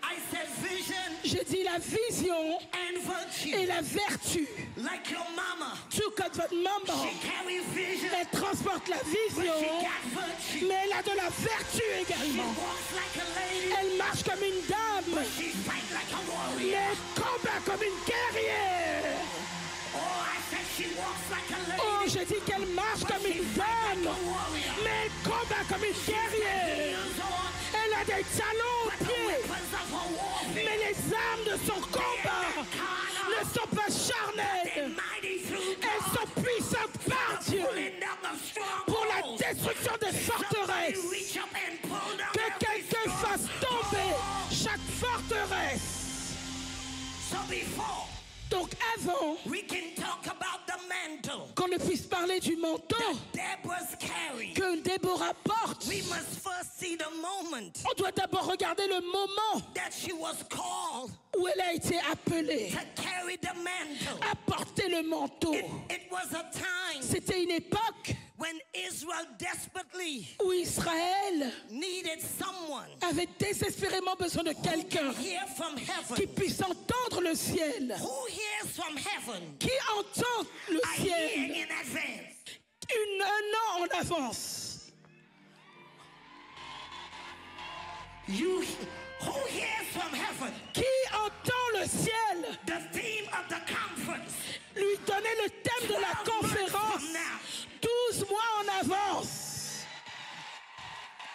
I said vision Je dis la vision and virtue. et la vertu. Like your mama. Tout comme votre maman, She carries vision, elle transporte la but she vision, got virtue. mais elle a de la vertu She également. walks like a lady, Elle marche comme une dame, she fights like a warrior. mais elle combat comme une guerrière. Oh, I said she walks like a lady, Oh, je dis qu'elle marche but comme she une fights like dame, a warrior. mais elle combat comme une guerrière. Heels on, Elle a des talons aux but the pieds, weapons of her warfare, mais les armes de son combat ne sont pas they're charnelles. mighty through Elles God. sont puissantes par The Dieu pulling down the strongholds. pour la destruction des Somebody forteresses. reach up and pull down Que every quelqu'un fasse tomber stronghold. chaque forteresse. So before Donc avant we can talk about the mantle qu'on ne puisse parler du manteau Deborah's carry, que Déborah porte, we must first see the moment on doit d'abord regarder le moment that she was called où elle a été appelée to carry the mantle. à porter le manteau. It was a time C'était une époque when Israel desperately où Israël needed someone avait désespérément besoin de quelqu'un hear from qui heaven. puisse entendre le ciel, Who hears from heaven? qui entend le I hear ciel in advance. un an en avance. Who hears from heaven? Qui entend le ciel The theme of the conference. lui donner le thème de la 12 months conférence from now. 12 mois en avance.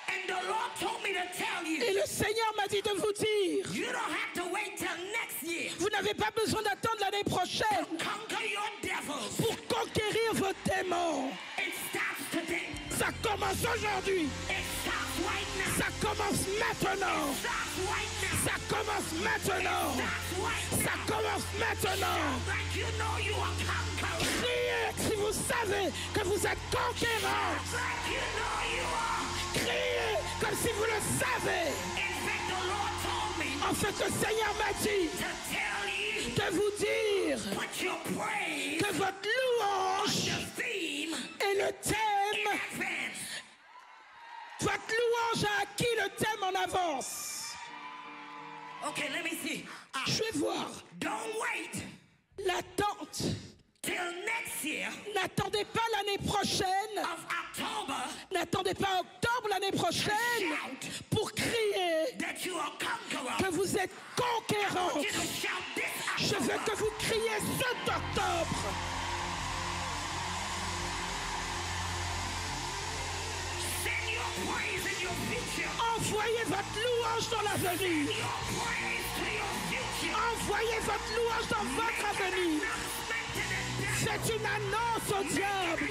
And the Lord told me to tell you, Et le Seigneur m'a dit de vous dire, you don't have to wait till next year. vous n'avez pas besoin d'attendre l'année prochaine Conquer your devils. pour conquérir vos démons. It starts today. Ça commence aujourd'hui. It starts right now. Ça commence maintenant. Starts right now. Ça commence maintenant. Starts right Ça now. commence maintenant. Like you know you are conquerors. Criez si vous savez que vous êtes conquérants. Like you know you are. Criez comme si vous le savez. In fact, the Lord told me En fait, le Seigneur m'a dit to tell you, de vous dire put your praise que votre louange the theme et le in thème, advance. votre louange a acquis le thème en avance. Okay, let me see. Je vais voir Don't wait l'attente till next year N'attendez pas l'année prochaine. of October N'attendez pas octobre l'année prochaine pour crier that you are conqueror. que vous êtes conquérant. You to shout this Je veux October. que vous criez cet octobre. Send your praise in your future. Envoyez votre louange dans l'avenir. Your praise to your future. Envoyez votre louange dans votre avenir. C'est une annonce au diable.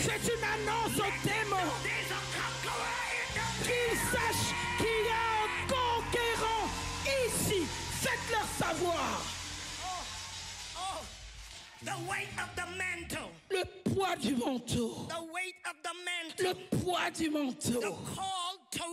C'est une annonce aux démons. Qu'ils sachent qu'il y a un conquérant ici. Faites-leur savoir. The weight of the mantle. Le poids du manteau. The weight of the Le mantle. poids du manteau. The call to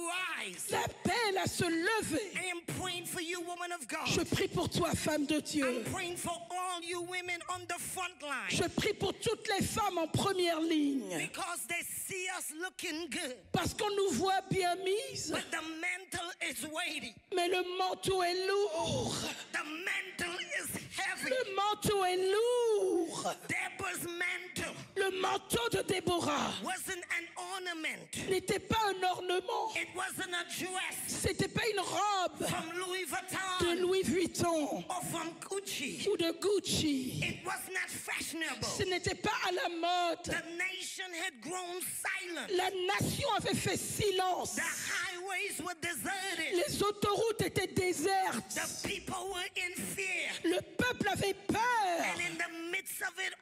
rise. L'appel à se lever. I am praying for you, woman of God. Je prie pour toi, femme de Dieu. I'm praying for all you women on the front line. Je prie pour toutes les femmes en première ligne. Because they see us looking good. Parce qu'on nous voit bien mises. But the mantle is weighty. Mais le manteau est lourd. The mantle is heavy. Le manteau est lourd. Deborah's mantle Le manteau de Déborah wasn't an ornament. n'était pas un ornement. It wasn't a dress C'était pas une robe from Louis de Vuitton Louis Vuitton or from Gucci. ou de Gucci. It was not fashionable. Ce n'était pas à la mode. The nation had grown silent. La nation avait fait silence. The highways were deserted. Les autoroutes étaient désertes. The people were in fear. Le peuple avait peur. And in the midst of it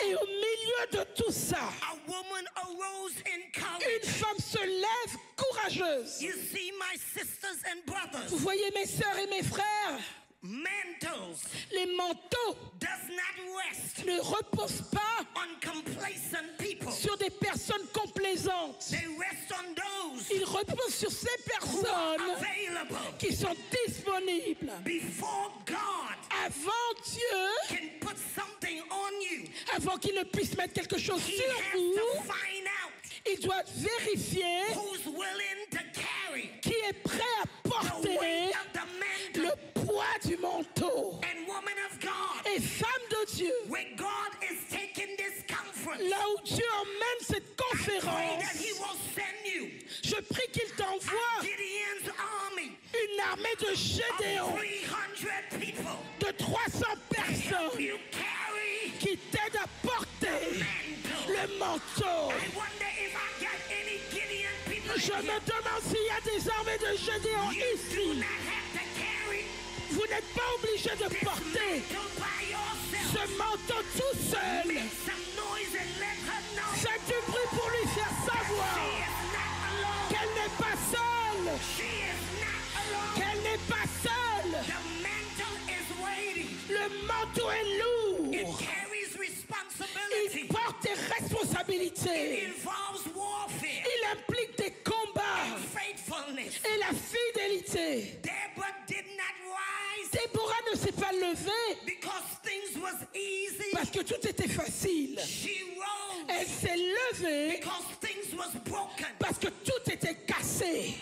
Et all, au milieu de tout ça, a woman arose in une courage. femme se lève courageuse. You see, my sisters and Vous brothers, voyez mes sœurs et mes frères, mantles les manteaux does not rest ne reposent pas on complacent people. sur des personnes complaisantes. They rest on those Ils reposent sur ces who are personnes available qui sont disponibles. before God Avant Dieu, can put something on you. avant qu'il ne puisse mettre quelque chose He sur has to vous, find out il doit vérifier who's willing to carry qui est prêt à the porter weight of the le mantle. poids du manteau. And woman of God, Et femme de Dieu, where God is taking this conference, là où Dieu emmène cette pray conférence, that He will send you je prie qu'il t'envoie Gideon's army une armée de of Gédéon, 300 people de 300 help personnes you carry qui t'aident à porter mantle. le manteau. I wonder if I got any Gideon people Je in me here. demande s'il y a des armées de Gédéon You do ici. not have to carry Vous n'êtes pas obligé de this porter mantle by yourself. ce manteau tout seul. Make some noise and let her know Faites du bruit pour lui faire she savoir is not alone. qu'elle n'est pas seule. She is not alone. Qu'elle n'est pas seule. The mantle is weighty. Le manteau est It lourd. carries Il responsibility. porte des It responsabilités. involves warfare Il implique des combats and faithfulness. et la fidélité. Deborah did not rise Déborah ne s'est pas levée because things was easy. parce que tout était facile. She rose Elle s'est levée because things was broken. parce que tout était cassé.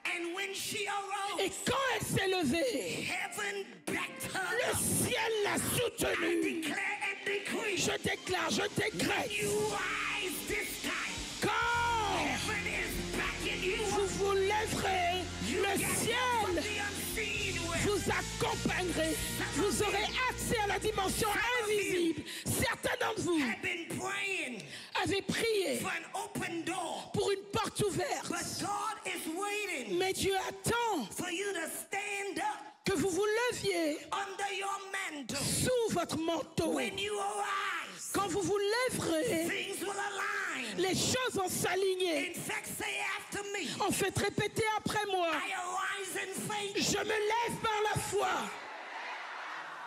And when she Et arose, quand elle s'est levée, heaven backed le her up. ciel l'a I soutenue. declare and decree. Je déclare, je décrète. You rise this time. Quand Heaven is backing you vous up. vous lèverez, le Get ciel from the unseen realm. vous accompagnerez. Vous aurez accès à la dimension invisible. Certains d'entre vous Have been praying avaient prié for an open door. pour une porte ouverte. But God is waiting Mais Dieu attend for you to stand up que vous vous leviez under your mantle. sous votre manteau. When you arise, Quand vous vous lèverez, things will align. les choses vont s'aligner. In fact, say after me. En fait, répétez après moi. I arise in faith Je me lève par la foi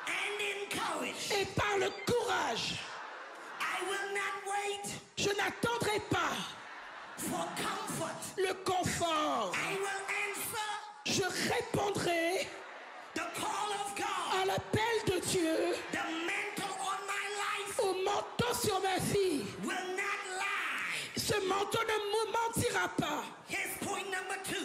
and in courage. et par le courage. I will not wait Je n'attendrai pas for comfort. le confort. I will answer Je répondrai the call of God. à l'appel de Dieu, The mantle on my life au manteau sur ma vie. will not lie. Ce manteau ne me mentira pas. Here's point number 2.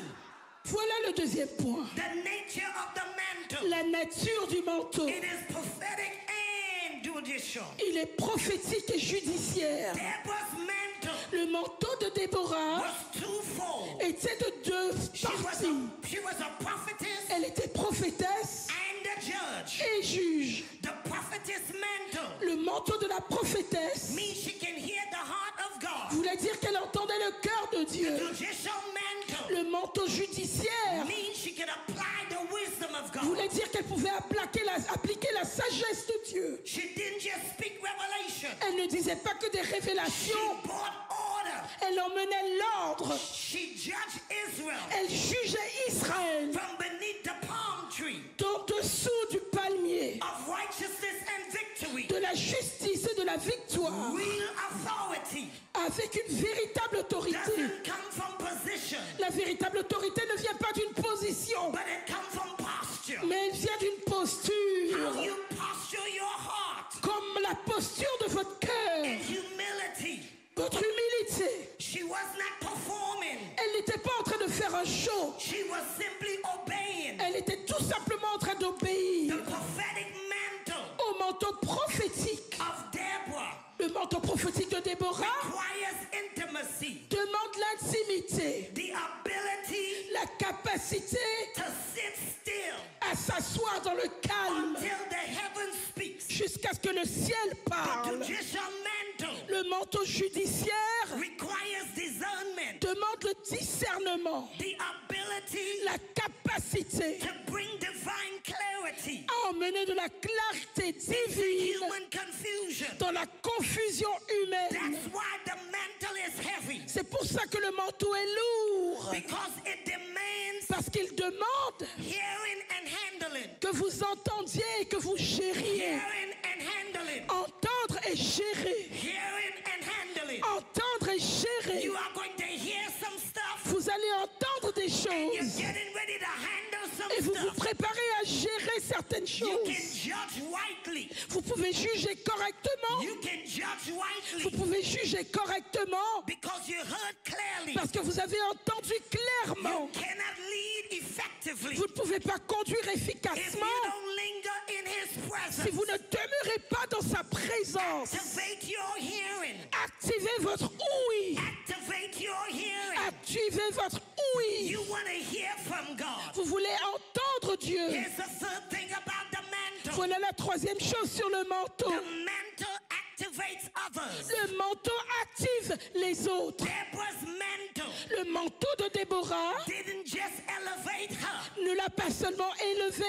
Voilà le deuxième point. The nature of the mantle. La nature du manteau. It is prophetic and judicial. Il est prophétique et judiciaire. Deborah's mantle Le manteau de Déborah was twofold. était de deux parties. She was a prophetess Elle était prophétesse and a judge. et juge. The prophetess mantle Le manteau de la prophétesse means she can hear the heart of God. voulait dire qu'elle entendait le cœur de Dieu. The judicial mantle Le manteau judiciaire means she can apply the wisdom of God. voulait dire qu'elle pouvait appliquer la sagesse de Dieu. She didn't just speak revelation. Elle ne disait pas que des She révélations, brought order. elle emmenait l'ordre. She judged Israel Elle jugeait Israël from beneath the palm tree d'en dessous du palmier, of righteousness and victory. de la justice et de la victoire, Real authority avec une véritable autorité. doesn't come from position, La véritable autorité ne vient pas d'une position, but it comes from posture. mais elle vient d'une How posture, you posture your heart comme la posture de votre cœur, in humility. votre humilité. She was not performing. Elle n'était pas en train de faire un show, She was simply obeying. elle était tout simplement en train d'obéir The prophetic mantle au manteau prophétique. of Deborah Le manteau prophétique de Déborah requires intimacy, demande l'intimité, the ability la capacité to sit still à s'asseoir dans le calme until the heaven speaks. jusqu'à ce que le ciel The parle. judicial mantle Le manteau judiciaire requires discernment, demande le discernement, the ability la capacité to bring divine clarity à emmener de la clarté into divine human confusion. dans la confusion humaine. That's why the mantle is heavy, C'est pour ça que le manteau est lourd, because it demands parce qu'il demande hearing and handling. que vous entendiez et que vous gériez. Hearing and handling. Entendre et gérer. Hearing and handling. Entendre et gérer. You are going to hear some stuff Vous allez entendre des and you're choses getting ready to handle some et vous vous stuff. préparez à gérer certaines You can choses. judge rightly. Vous pouvez juger correctement. You can judge Vous rightly pouvez juger correctement because you heard clearly. parce que vous avez entendu clairement. You cannot lead effectively Vous ne pouvez pas conduire if you efficacement don't linger in His si presence. vous ne demeurez pas dans sa présence. Activate your hearing. Activez votre ouïe. Activate your hearing. Activez votre ouïe. You want to hear from God. Vous voulez entendre Dieu. Here's the third thing about the mantle. Voilà la troisième chose sur le manteau. The mantle activates others. Le manteau active les autres. Deborah's mantle Le manteau de Déborah didn't just elevate her, ne l'a pas seulement élevé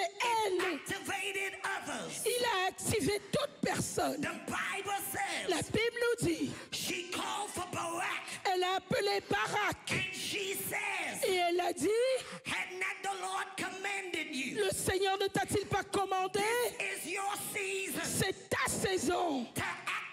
elle, activated others. il a activé toute personne. The Bible La says Bible nous dit, she called for Barak, elle a appelé Barak and she says, et elle a dit, had not the Lord commanded you? le Seigneur ne t'a-t-il pas commandé? Is your season C'est ta saison to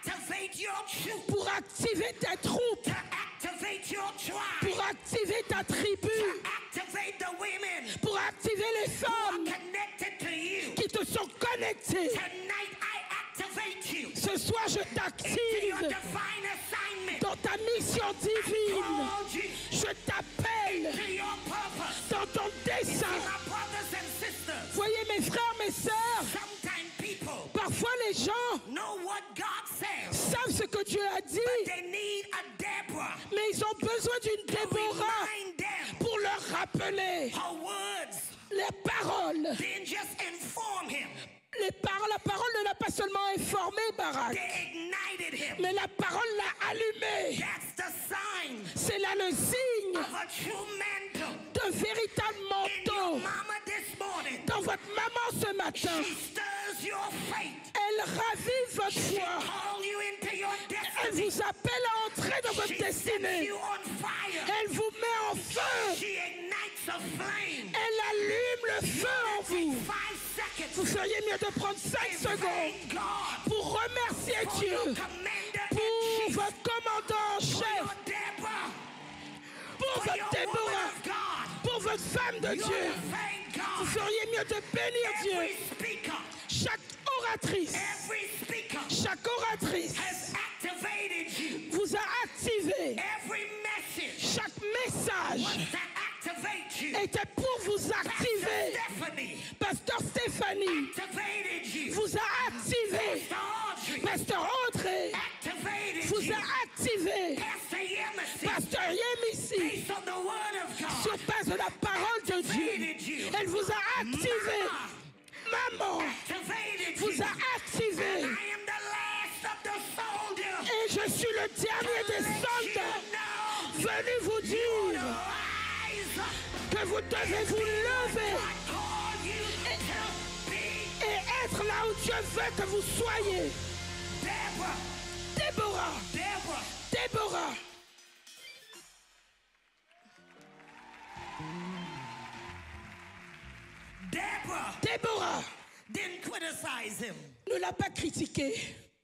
activate your troop, pour activer ta troupe, to activate your tribe, pour activer ta tribu, to activate the women pour activer les femmes connected to you. qui te sont connectées. Tonight I activate you Ce soir, je into your t'active divine assignment. dans ta mission divine. Called you Je t'appelle to your purpose. dans ton dessein. My brothers and sisters, Voyez mes frères, mes sœurs, sometimes people parfois les gens know what God says. savent ce que Dieu a dit, They need a Deborah mais ils ont besoin d'une to Déborah remind them pour leur rappeler her words les paroles. didn't just inform him, La parole ne l'a pas seulement informé, Barak, they ignited him. mais la parole l'a allumé. That's the sign C'est là le signe of a true mantle. d'un véritable In your manteau. mama this morning, Dans votre maman ce matin, she stirs your faith. elle ravive votre foi. Call you into your Elle destiny. vous appelle à entrer dans votre She sets destinée. you on fire. Elle vous met en feu. She ignites a flame. Elle allume le feu en vous. 5 seconds. Vous feriez mieux de prendre 5 secondes Thank God pour remercier for Dieu, your commander pour in chief, votre commandant en for chef, your Deborah, pour for your votre woman Déborah, of God. pour votre femme de You Dieu. ought to thank Vous God. feriez mieux de bénir Every Dieu. speaker, Chaque oratrice, every speaker chaque oratrice has activated you. vous a activé. Every message Chaque message was to activate you. était pour vous activer. Stephanie Pasteur Stéphanie activated you. vous a activé. Pastor Elle vous a activé. Maman vous a activé. Et je suis le dernier des soldats venu vous dire que vous devez vous lever et être là où Dieu veut que vous soyez. Déborah. Déborah. Déborah didn't criticize him ne l'a pas critiqué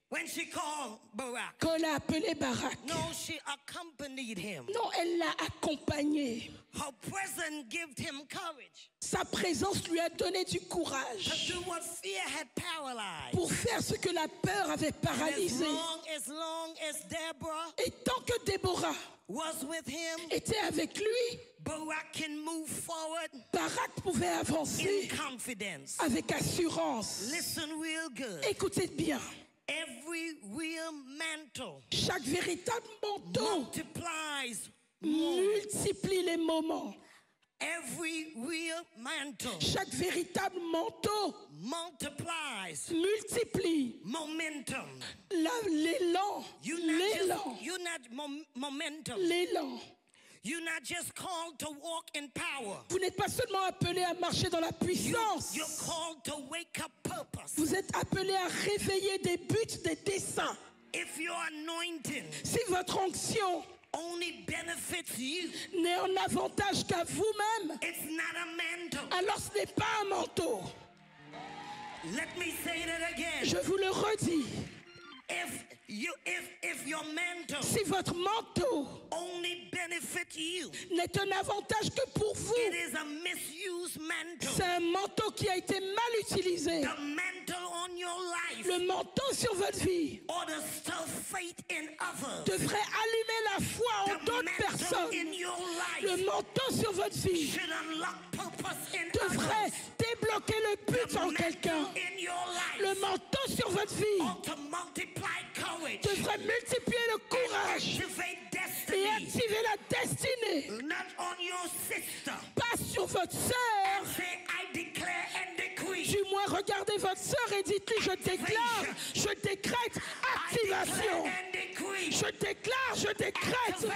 when she called Barak. quand elle a appelé Barak. No, she accompanied him. Non, elle l'a accompagné. Her presence gave him courage Sa présence lui a donné du courage to do what fear had paralyzed. pour faire ce que la peur avait paralysé. As long as Deborah Et tant que Déborah was with him, était avec lui, Barak can move forward Barak pouvait in avancer confidence. avec assurance. Listen real good. Écoutez bien, Every real mantle chaque véritable manteau multiplies. multiplie les moments. Every real mantle Chaque véritable manteau multiplies multiplie momentum. l'élan, Momentum. l'élan. You're not just called to walk in power. Vous n'êtes pas seulement appelé à marcher dans la puissance. You're called to wake up purpose. Vous êtes appelé à réveiller des buts, des desseins. If your anointing Si votre onction only benefits you, n'est en avantage qu'à vous-même, it's not a mantle. alors ce n'est pas un manteau. Let me say that again. Je vous le redis. If your mantle Si votre manteau only benefits you, n'est un avantage que pour vous, it is a misused mantle. c'est un manteau qui a été mal utilisé. The mantle on your life Le manteau sur votre vie ought to stir faith in others. devrait allumer la foi en The d'autres mantle personnes. in your life Le manteau sur votre vie should unlock purpose in devrait others. débloquer le but en quelqu'un. Mantle in your life Le manteau sur votre vie ought to multiply courage devrait multiplier le courage activate et destiny, activer la destinée. not on your sister. Pas sur votre sœur. Say, I declare and decree. Du moins, regardez votre sœur et dites-lui, je déclare, je décrète I activation. declare and decree. Je déclare, je décrète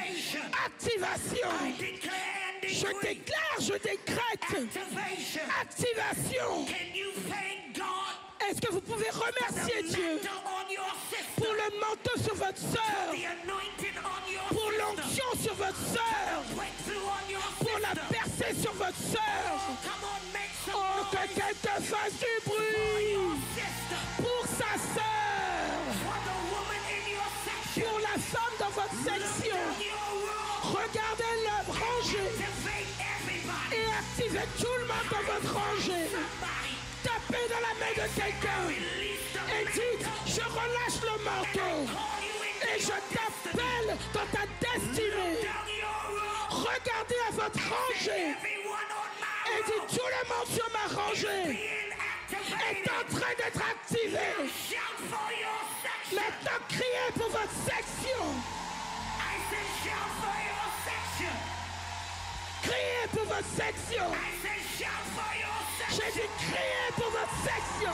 activation. I declare and Je decree. déclare, je décrète Activation. activation. Can you thank God Est-ce que vous pouvez for remercier the Dieu mantle on your sister? pour le manteau sur votre sœur, The anointing on your pour sister. l'onction sur votre sœur, Breakthrough on your pour la sister. percée sur votre sœur? Come on, make some Oh, que noise quelqu'un fasse du for bruit your sister. pour sa sœur, For the woman in your section. pour la femme dans votre section. Look down your row. Regardez l'œuvre rangée Activate everybody. et activez tout le monde dans votre rangée. Somebody. Tapez dans la main de quelqu'un Release the et dites, mantle. je relâche le manteau Call you into et je your destiny. t'appelle dans ta destinée. Down your row. Regardez à votre rangée Everyone on my et row dites, tout le monde sur ma rangée being activated. est en train d'être activé. Shout for your section. Maintenant, criez pour votre section. I said shout for your section. Criez pour votre section. I said shout for your section. J'ai dit criez pour votre section.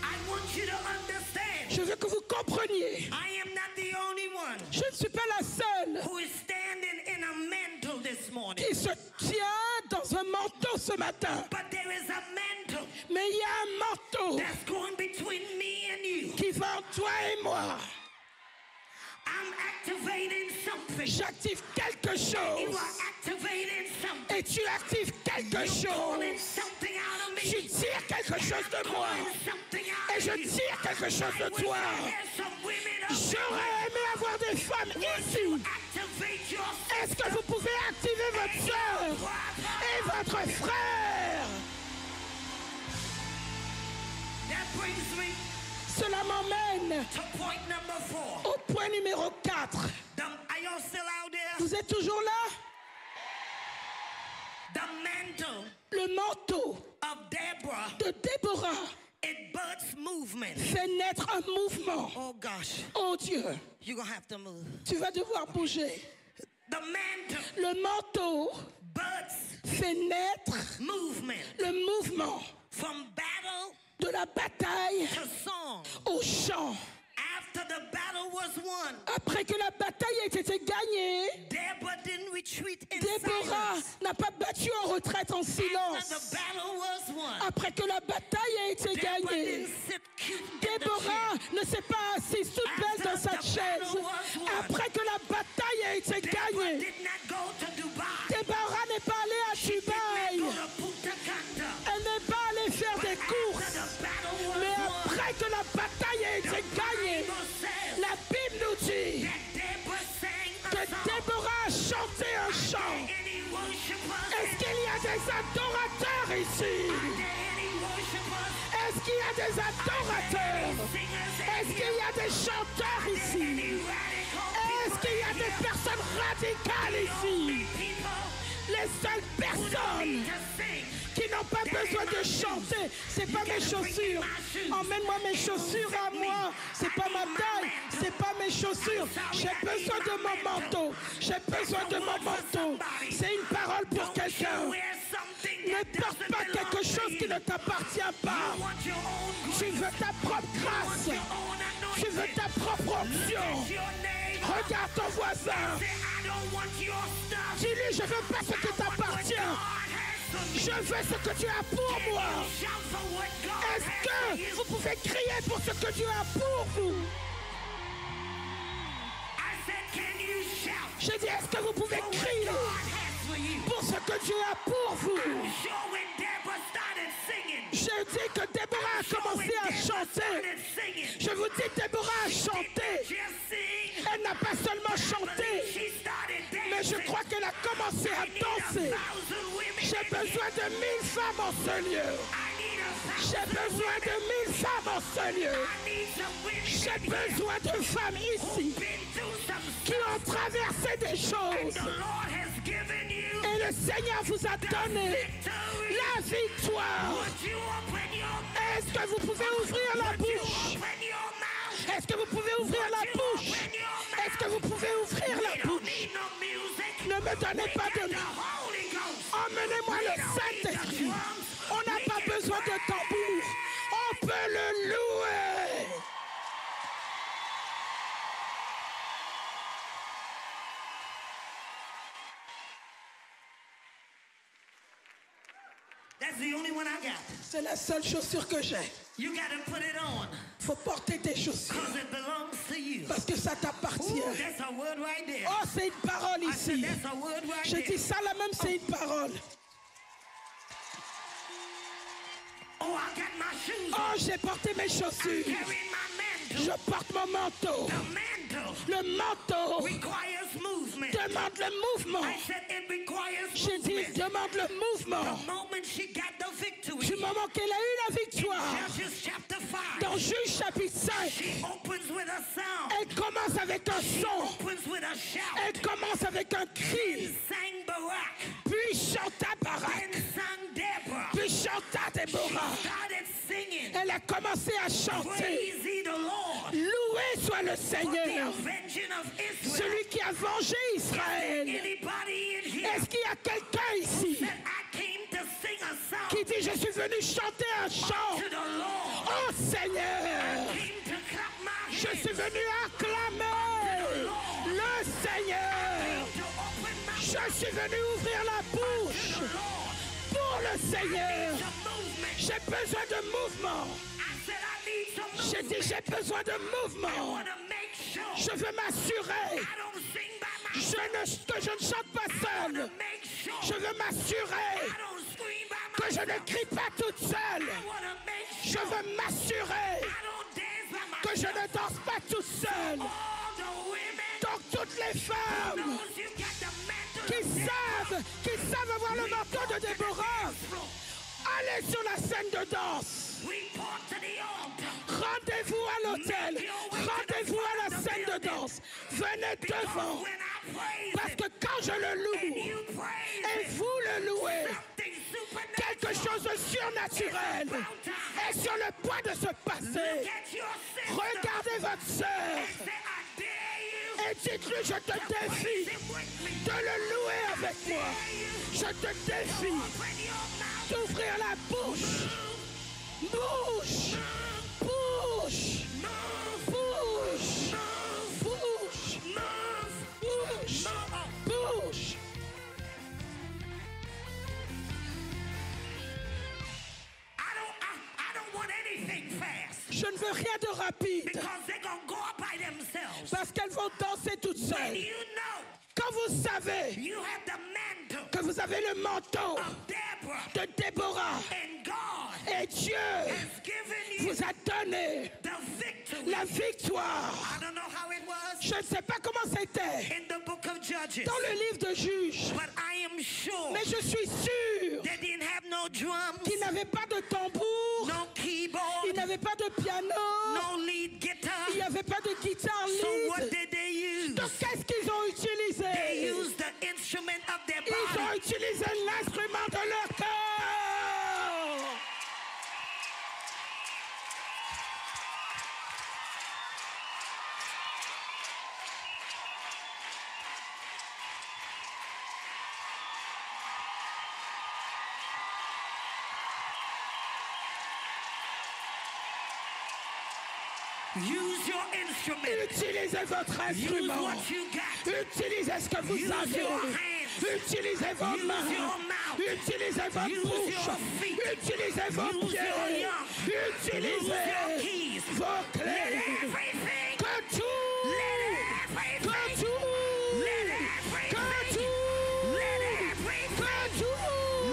I want you to understand. Je veux que vous compreniez. I am not the only one Je ne suis pas la seule who is standing in a mantle this morning. qui se tient dans un manteau ce matin. But there is a mantle Mais il y a un manteau that's going between me and you. qui va entre toi et moi. I'm activating something. J'active quelque You chose. are activating something. Et tu actives quelque You're calling chose. something out of me. Tu tires quelque chose de moi. Calling something out Et of je you. tire quelque chose I de wish toi. I had some women up J'aurais aimé avoir des femmes ici. activate your Est-ce que vous pouvez activer votre soeur et votre frère? That brings me Cela m'emmène to point number 4. au point numéro 4. Are y'all still out there? Vous êtes toujours là? The mantle Le manteau of Deborah de Déborah It births movement. fait naître un mouvement. Oh gosh. Oh Dieu, You're going to have to move. tu vas devoir bouger. The mantle Le manteau births fait naître movement. le mouvement From battle de la bataille to song. au chant. After the battle was won, Après que la bataille ait été gagnée, Deborah didn't retreat in Déborah silence. n'a pas battu en retraite en After silence. the battle was won, Après que la bataille a été Deborah gagnée, didn't sit cute in the Déborah chair. ne s'est pas assise toute belle dans sa chaise. Après que la bataille a été Deborah gagnée, did not go to Dubai. Déborah n'est pas allée à She did Dubaï. not go to Punta Cana. Elle n'est pas allée faire des After courses. the battle was Mais won, après que la bataille a été gagnée, Bible says la Bible nous dit that Deborah sang a que song. Déborah a chanté un chant. Any worshipers? Est-ce qu'il y a des adorateurs ici? Any worshipers? Est-ce qu'il y a des adorateurs? Est-ce qu'il y a des chanteurs ici? Est-ce qu'il y a des personnes radicales ici? Les seules personnes qui n'ont pas besoin de chanter, c'est pas mes chaussures. Emmène-moi mes chaussures à moi. C'est pas ma taille, c'est pas mes chaussures. J'ai besoin de mon manteau. J'ai besoin de mon manteau. C'est une parole pour quelqu'un. Ne porte pas quelque chose qui ne t'appartient pas. Tu veux ta propre grâce. Tu veux ta propre option. Regarde ton voisin. Dis-lui, je veux pas ce qui t'appartient. Je veux ce que tu as pour moi. Est-ce que vous pouvez crier pour ce que Dieu a pour vous? J'ai dit, est-ce que vous pouvez crier pour ce que Dieu a pour vous? Je dis que Déborah a commencé à chanter. Je vous dis, Déborah a chanté. Elle n'a pas seulement chanté, mais je crois qu'elle a commencé à danser. J'ai besoin de 1000 femmes en ce lieu. J'ai besoin de 1000 femmes en ce lieu. J'ai besoin de femmes ici qui ont traversé des choses. Et le Seigneur vous a donné la victoire. Est-ce que vous pouvez ouvrir la bouche? Est-ce que vous pouvez ouvrir la bouche? Est-ce que vous pouvez ouvrir la bouche? Ne me donnez pas de nom. Emmenez-moi le Saint-Esprit. On n'a pas besoin de tambour. On peut le louer. That's the only one I got. C'est la seule chaussure que j'ai. You gotta put it on, Faut porter tes chaussures cause it belongs to you. parce que ça t'appartient. Ooh, that's a word right there. Oh, c'est une parole I said ici. that's a word right Je there. dis ça là même, c'est une parole. Oh, I got my shoes Oh, on. j'ai porté mes chaussures. Carrying my mantle. Je porte mon manteau. The mantle Le manteau requires movement. demande le mouvement. I said it requires J'ai dit, movement. demande le mouvement. The moment she got the victory. Du moment qu'elle a eu la victoire, Judges chapter 5. dans Juge chapitre 5, She opens with a sound. elle commence avec un son. Opens with a shout. Elle commence avec un cri. Sang Barak. Puis chanta Barak. Then sang Deborah. Puis chanta Déborah. Started singing. Elle a commencé à chanter. Praise ye the Lord. Loué soit le For the Seigneur, avenging of Israel. celui qui a vengé Israël. Anybody in here Est-ce qu'il y a quelqu'un ici that I came to sing a song qui dit, je suis venu chanter un chant? to the Lord? Oh Seigneur, Came to clap my je hands. suis venu acclamer le Seigneur. To open my Je suis venu ouvrir la bouche Lord. pour le Seigneur. The movement. J'ai besoin de mouvement. I said I need some J'ai movement. dit, j'ai besoin de I mouvement. want to make sure Je veux m'assurer I don't sing by myself. que je ne chante pas I seul. want to make sure Je veux m'assurer I don't scream by que je myself. ne crie pas toute seule. I want to make Je sure veux m'assurer I don't dance by myself. que je ne danse pas toute seule. All the women Donc toutes les femmes knows you got the mantle qui savent avoir le manteau de Déborah, allez sur la scène de danse. Report to the altar. Rendez-vous à l'hôtel. Rendez-vous à la scène de danse. Venez devant. When I Parce que quand je le loue et vous le louez, quelque chose de surnaturel est sur le point de se passer. Regardez votre sœur et dites-lui, je te défie de le louer avec moi. Je te défie d'ouvrir la bouche. Bouche, bouche, bouche, bouche, bouche, bouche. I don't want anything fast. Je ne veux rien de rapide Because they're going to go up by themselves. parce qu'elles vont danser toutes When seules. you know Quand vous savez you have the mantle que vous avez le manteau of Deborah de Déborah and God et Dieu has given you vous a donné the victory. la victoire. I don't know how it was Je ne sais pas comment c'était in the book of Judges, dans le livre de Juges, but I am sure mais je suis sûr they didn't have no drums, qu'il n'avait pas de tambour, no keyboard, il n'avait pas de piano, no lead guitar. il n'y avait pas de guitare So what lead. did they use? Donc qu'est-ce qu'ils ont They utilisé? used the instrument of their Ils ont body. utilisé l'instrument de leur corps. Use your instrument. Utilisez votre Use instrument. what you got. Utilisez ce que vous Use avez. your hands. Utilisez vos Use mains. your mouth. Utilisez votre Use bouche. your feet. Utilisez vos Use pieds. your young. Use your Utilisez keys. vos Let clés. everything. Que tout. Let Que everything. tout. Let Que everything. tout. Let everything. Que tout.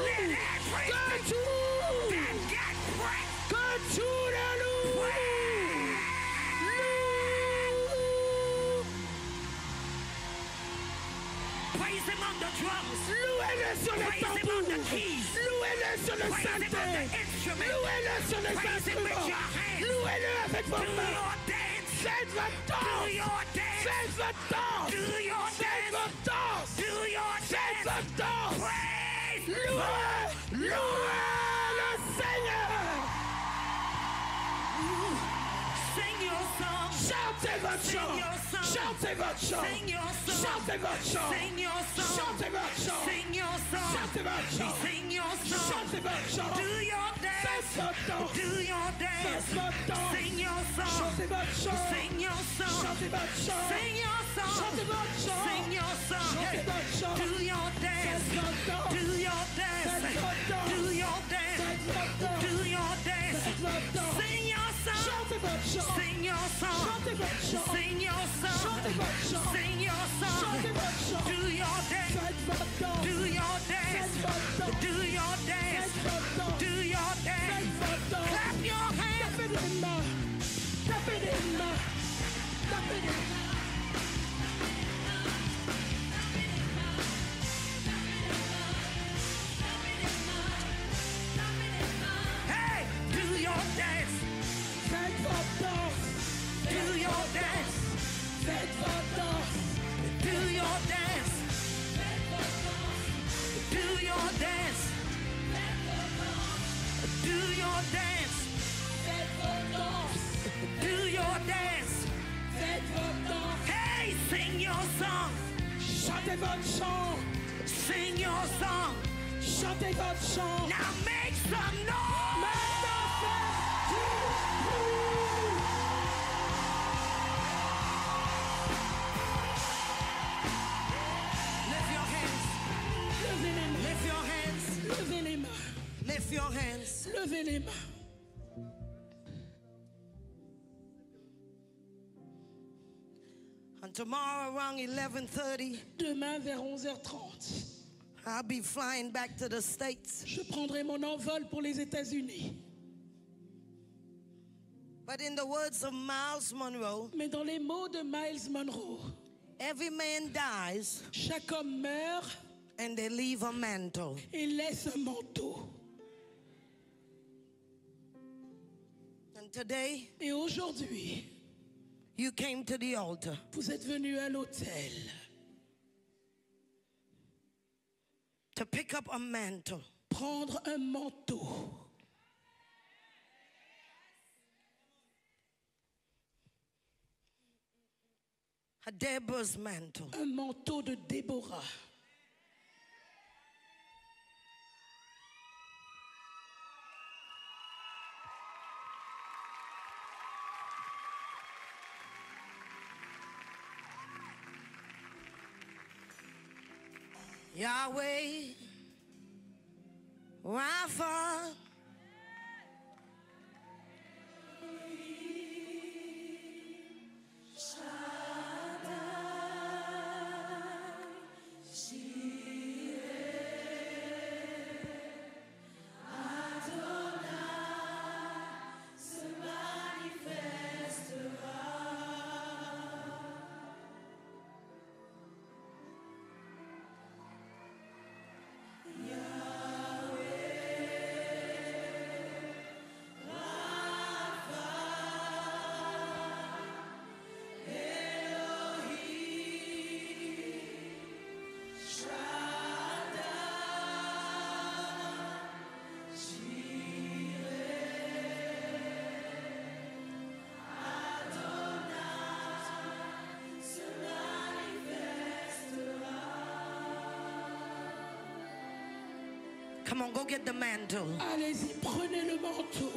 Let Que everything. tout. That got breath. Que tout le loue. Praise him on the drums. Louez-le sur les Praise him on tambours. the keys. Louez-le sur le Praise him on the synthé. instrument. Louez-le sur les Praise him with instruments. your hands. Louez-le avec vos Do mains. your dance. Faites votre Do danse. your dance. Faites votre danse. Do your Faites dance. votre danse. Do your Faites dance. votre danse. Praise. Louez, louez le Seigneur. Sing your song. Chantez votre Sing chant. your song. Chantez votre chant. Sing your song. Chantez votre chant. Sing your song. Chantez votre chant. Sing your song. Chantez votre chant. Sing your song. Chantez votre chant. Do your dance. Faites votre danse. Do your dance. Faites votre danse. Sing your song. Chantez votre chant. Sing your song. Chantez votre chant. Sing your song. Chantez votre chant. Sing your song. Chantez votre chant. Do your dance. Faites votre danse. Do your dance. Faites votre danse. Do your dance. Faites votre danse. Do your dance. Faites votre danse. Sing your song. Chantez votre chant. Sing your song. Chantez votre chant. Sing your song. Chantez votre chant. Sing your song. Chantez votre chant. Do your dance. Faites votre danse. Do your dance. Faites votre danse. Do your dance. Faites votre danse. Do your dance. Faites votre danse. Clap your hands. Tapez des mains. Tapez des mains. Tapez des mains. Hey, do your dance. Faites votre danse. Do your dance. Faites votre danse. Do your dance. Do your dance. Do your dance. Faites votre danse. Do your dance. Faites votre danse. Hey, sing your song. Chantez votre chant. Sing your song. Chantez votre chant. Now make some noise. Maintenant faites du bruit. Lift your hands. Levez les mains. Lift your hands. Levez les mains. Lift your hands. Levez les mains. And tomorrow around 11:30, Demain vers 11h30, I'll be flying back to the States. je prendrai mon envol pour les États-Unis. But in the words of Miles Monroe, Mais dans les mots de Miles Monroe, every man dies chaque homme meurt and they leave a mantle. et laisse un manteau. And today, Et aujourd'hui, you came to the altar. vous êtes venu à l'autel. to pick up a mantle. Prendre un manteau. A Deborah's mantle. Un manteau de Déborah. Yahweh, Rapha, come on, go get the mantle. Allez-y, prenez le manteau.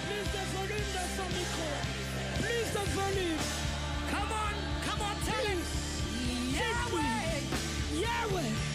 Plus de volume dans son micro. Plus de volume. Come on, tell him. Yahweh, Yahweh. Yahweh, Yahweh.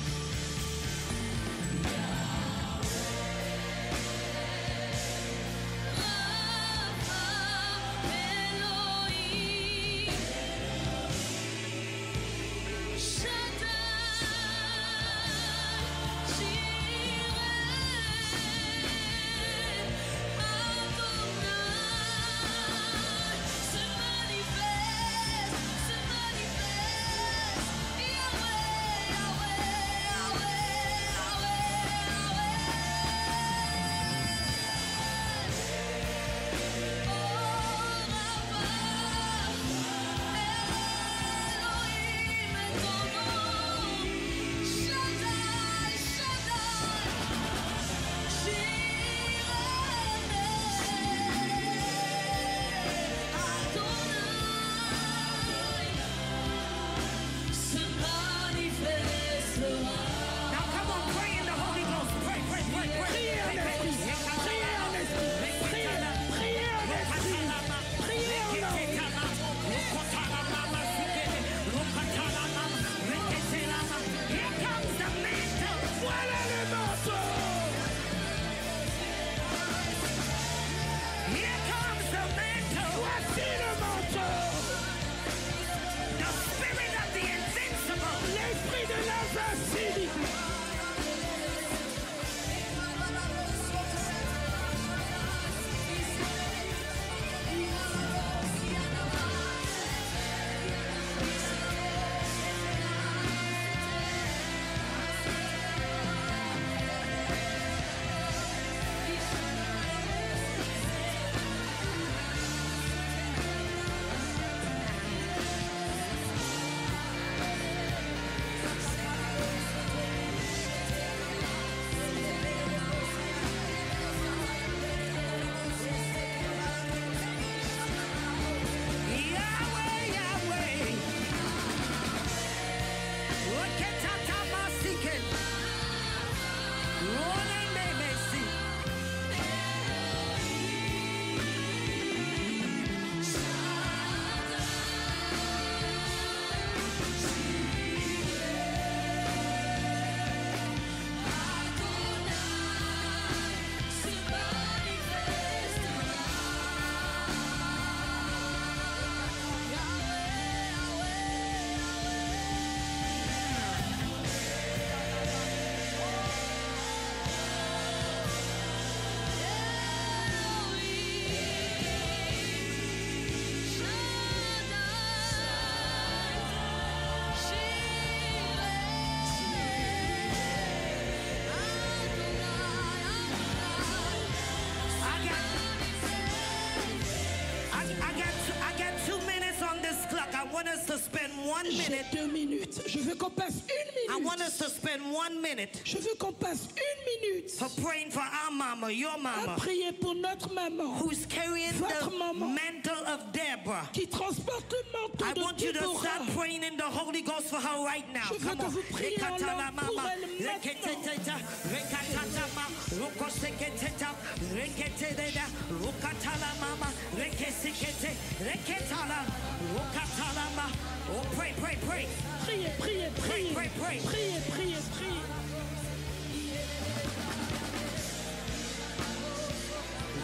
us to spend 1 J'ai minute. 2 minutes. Je veux qu'on passe 1 I minute. want us to spend 1 minute Je veux qu'on passe 1 minute for praying for our mama, your à mama, prier pour notre maman who's carrying Votre the maman. mantle of Deborah. qui transporte le manteau I de want you to Déborah. start praying in the Holy Ghost for her right now. Je veux Come que on. vous priez en langue pour elle maintenant. Oh, pray, pray, pray. Priez, priez, priez. Pray, pray, pray. Priez, priez, priez.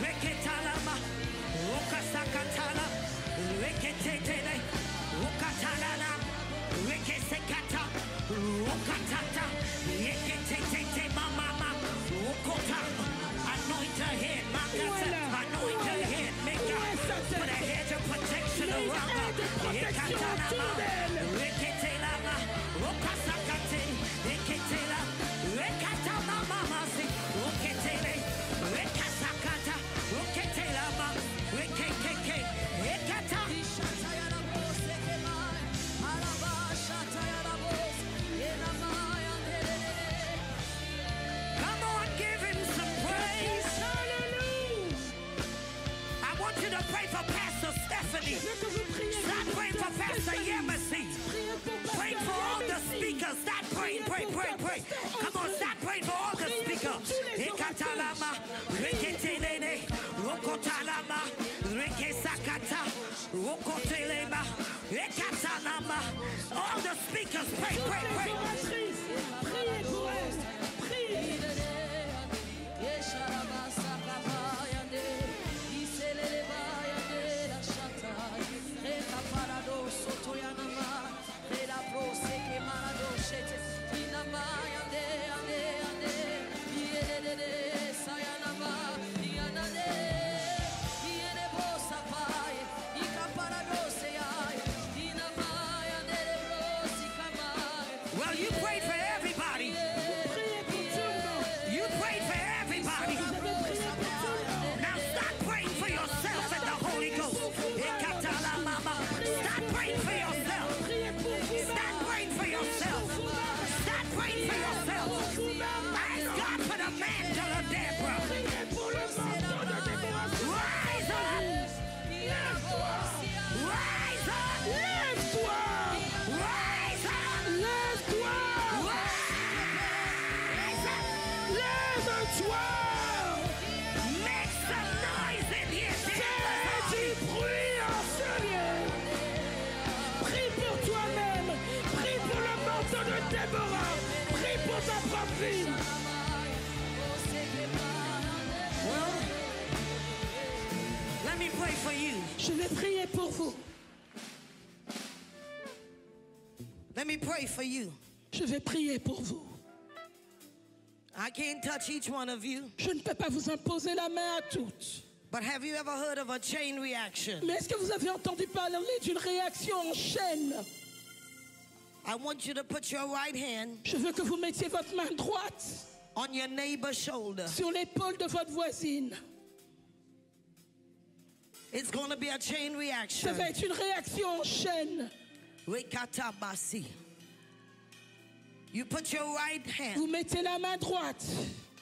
Reketalama, Rokasakatala, Reketetele, Rokatalana, Rekesekata, Rokatata, Reketete mama, Rokota, anoint her head, Voilà. anoint her head, make her, put a hedge of protection Mets une around her. hedge de protection autour d'elle. Reketelama, Rokasakate, Reketela, Rekatama mama, Roketele, Rekasakata, Roketelama, Rekekeke, Rekata. Come on, give him some praise. Hallelujah. I want you to pray for Pastor Stephanie. Je veux que vous priez. Start praying for Pastor Yemisi. Priez pour Pray Pasteur for all the Yemisi. speakers. Start praying, pray, pray, pray. Come on, start praying for all the speakers. Ekatalama, Reketelene, Rokotalama, Rekesakata, Rokotelema, Ekatalama. All the speakers, pray, pray, pray. Priez pour elle. Priez. Well, you prayed for everybody. Priez pour tout le monde. You prayed for everybody. Vous avez prié pour tout le monde. Now start praying for yourself in the Holy Ghost. Ekatalama. Start praying for yourself. Priez pour vous. Start praying for yourself. Start praying for yourself. Ask God for the mantle of Deborah. Priez pour le manteau de Déborah. Rise up. Rise up. Lève-toi. Rise up. Lève-toi. Rise up. Lève-toi. Make some noise in here. Fais du bruit en ce lieu. Prie pour toi-même. Prie pour le manteau de Déborah. Prie pour ta propre vie. Well, let me pray for you. Je vais prier pour vous. Let me pray for you. Je vais prier pour vous. I can't touch each one of you, Je ne peux pas vous imposer la main à toutes. but have you ever heard of a chain reaction? Mais est-ce que vous avez entendu parler d'une réaction en chaîne? I want you to put your right hand Je veux que vous mettiez votre main droite on your neighbor's shoulder. sur l'épaule de votre voisine. It's going to be a chain Ça reaction. va être une réaction en chaîne. Rekatabasi. You put your right Vous hand mettez la main droite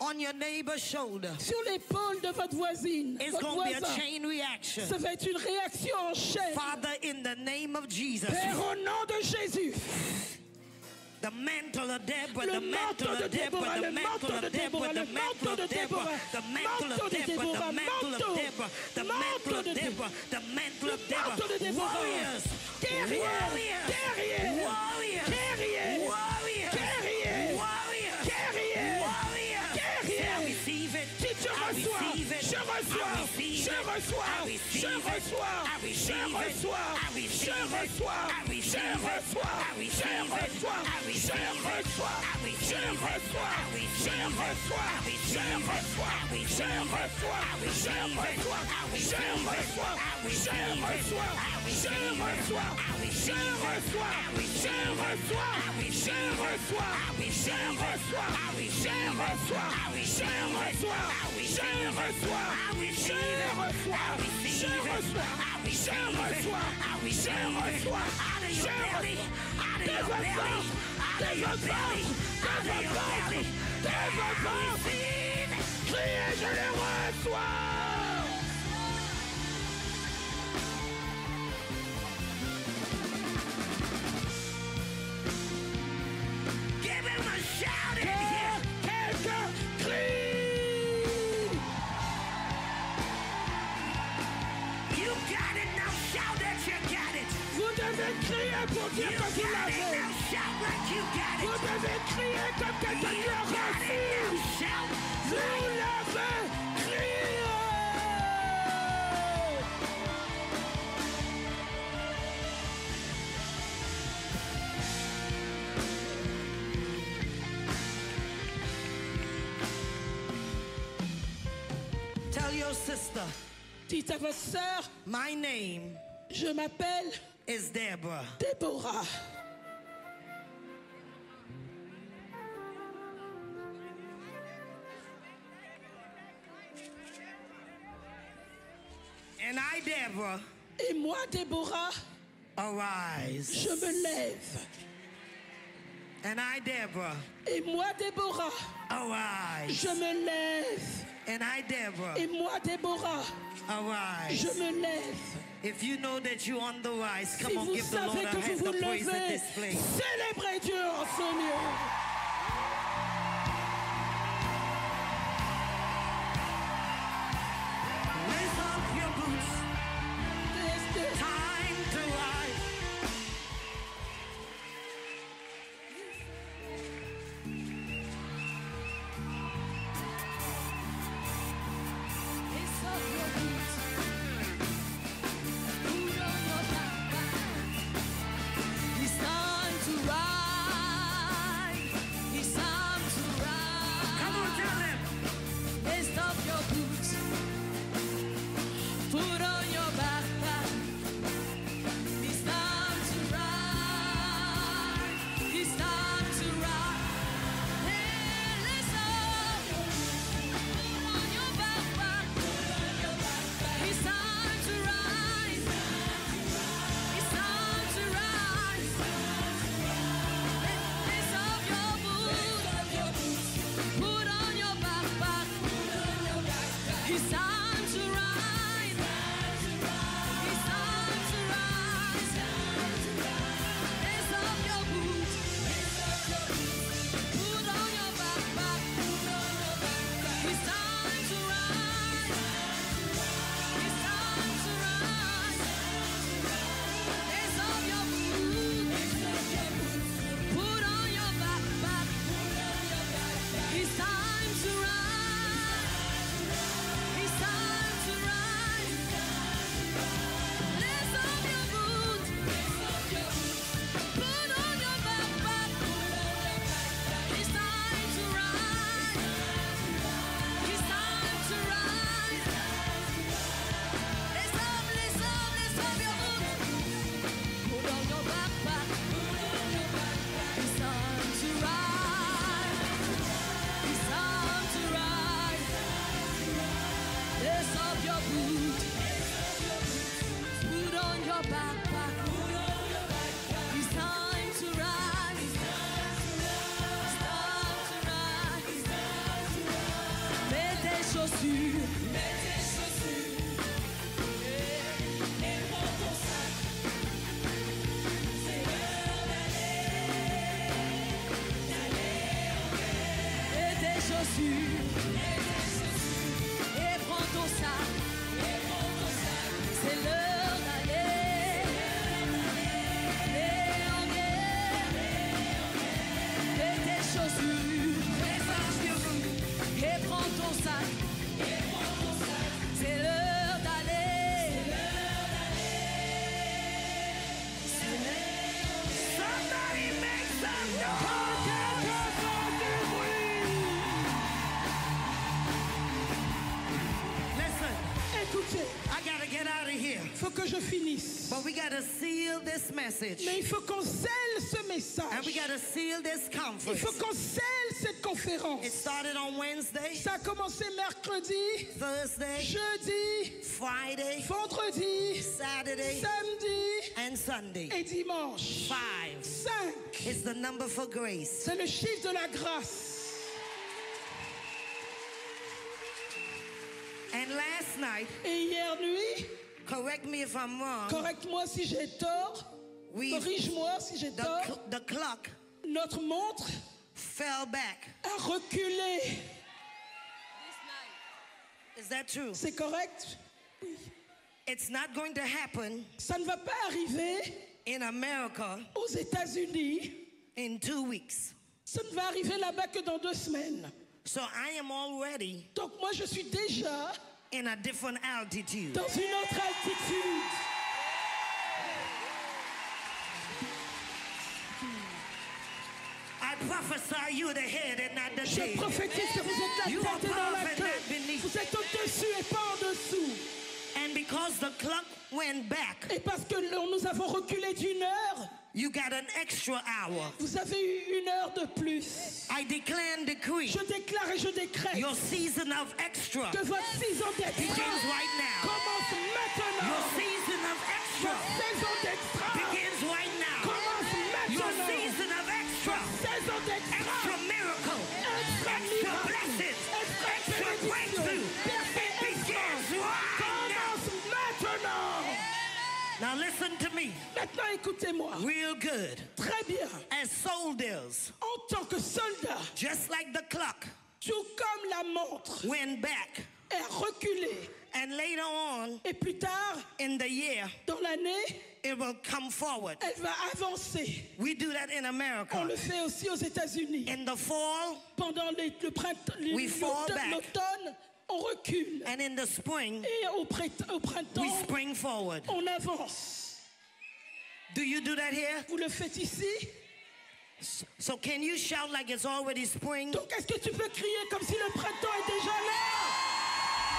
on your neighbor's shoulder. sur l'épaule de votre voisine, It's votre going to be a voisin. chain reaction. Ça va être une réaction en chaîne. Father, in the name of Jesus, Père, au nom de Jésus, the mantle of Deborah, le the mantle manteau de of Deborah, Déborah, the le mantle manteau de of Deborah, Déborah, the le mantle manteau de of Deborah, Déborah, the mantle manteau of de Deborah, Déborah, the mantle of manteau, Deborah, the mantle manteau of de Deborah, the mantle of Deborah. manteau de Déborah. Warriors, Guerrier, warriors, guerrier, warriors, guerrier, warriors, guerrier, warriors, guerrier, warriors. guerrier. I receive it. Si tu I reçois, receive it. je reçois, I receive je it. reçois, I je receive it. reçois, I je receive it. reçois, I je receive it. reçois, I je receive it. reçois, I je receive it. reçois, I je receive it. reçois, I je receive it. reçois, I je receive it. reçois, I je receive it. reçois, I je receive it. reçois, I je receive it. reçois, I je receive it. reçois, I je receive it. reçois, I je receive it. reçois, I je receive it. reçois, I je receive it. reçois, I je receive it. reçois, I je receive it. reçois, I je receive Je reçois. Je reçois. Je reçois. Je reçois. Je reçois. Je reçois. Je reçois. Je reçois. Des enfants. Des enfants. Des enfants. Des enfants. Criez, je les reçois. Give him a shout in here. Quelqu'un crie. You got it, now shout that you got it. Vous devez crier pour dire You que vous got it, l'avez. now shout like you got Vous it. devez crier comme quelqu'un You qui a got it, reçu. now shout Vous like l'avez crié. Tell your sister, Dites à votre sœur, my name je m'appelle is Deborah. Déborah. And I, Deborah, Et moi, Déborah, arise. je me lève. And I, Deborah, Et moi, Déborah, arise. je me lève. And I, Deborah, Et moi, Déborah, arise. je me lève. If you know that you're on the rise, Si come on, vous give the Lord savez a que vous hand vous of praise at levez, this place. célébrez Dieu en ce lieu. Raise up your boots. Time to rise. It's time to rise. It's time to rise. Come on, tell them. Lace up your boots. Put on your backpack. It's time to rise. It's time to rise. Hey, lace up. Put on your backpack. It's time to rise. It's time to rise. Lace up your boots. Put on your backpack. It's time to rise. It's time to rise. Lace up your boots. Put on your backpack. It's time to rise. It's time to rise. Lace up your boots. Put on your backpack. It's time to rise. It's time to rise. Lace up your boots. Put on your backpack. It's time to rise. It's time to rise. Lace up your boots. Put on your backpack. It's time to rise. It's time to rise. Lace up your boots. Put on your backpack. It's time to rise. It's time to rise. Mets tes chaussures. Et prends ton sac. C'est l'heure d'aller. Mets tes chaussures. Et prends ton sac. C'est l'heure d'aller. En guerre. Mets tes chaussures. Et prends ton sac. C'est l'heure d'aller. Somebody make some noise. Listen, Écoutez, I gotta get out of here. faut que je finisse. But we gotta seal this message. Mais il faut qu'on scelle ce And we message. gotta seal this Il conference. faut qu'on scelle cette It conférence. started on Wednesday, Ça a commencé mercredi, Thursday, jeudi, Friday, vendredi, Saturday, samedi and Sunday. et dimanche. 5 5. is the number for grace. C'est le chiffre de la grâce. And last night, Et hier nuit, correct me if I'm wrong, correcte-moi si j'ai tort, we corrige-moi si j'ai tort, the clock notre montre fell back. a reculé. Is that true? C'est correct? It's not going to happen Ça ne va pas arriver in America aux États-Unis. in 2 weeks. Ça ne va arriver là-bas que dans 2 semaines. So I am already Donc moi, je suis déjà in a different altitude. dans une autre altitude. I prophesy you the head and not the Je tail. prophétise que vous êtes la You are tête et dans la above and queue. not beneath. Vous êtes au-dessus et pas en dessous. And because the clock went back, Et parce que nous avons reculé d'1 heure, you got an extra hour. vous avez eu 1 heure de plus. I declare and decree Je déclare et je décrète your season of extra que votre saison d'extra begins right now. commence Your maintenant. season of extra Votre saison d'extra begins right now. commence Your maintenant. season of extra, Saison d'extra. extra miracle, Extra extra miracle. blessings, Extra extra bénédiction. breakthrough. It begins right now. Commence maintenant. Now listen to me Maintenant, écoutez-moi. real good. Très bien. As soldiers, En tant que soldat, just like the clock tout comme la montre went back, est reculée, and later on et plus tard, in the year, dans l'année, it will come forward. elle va avancer. We do that in On America. le fait aussi aux États-Unis. In the fall Pendant le printemps, We fall back. l'automne, on recule. and in the spring, Et au we printemps, spring forward. on avance. Do you do that here? Vous le faites ici? So can you shout like it's already spring? Donc, est-ce que tu peux crier comme si le printemps est déjà là?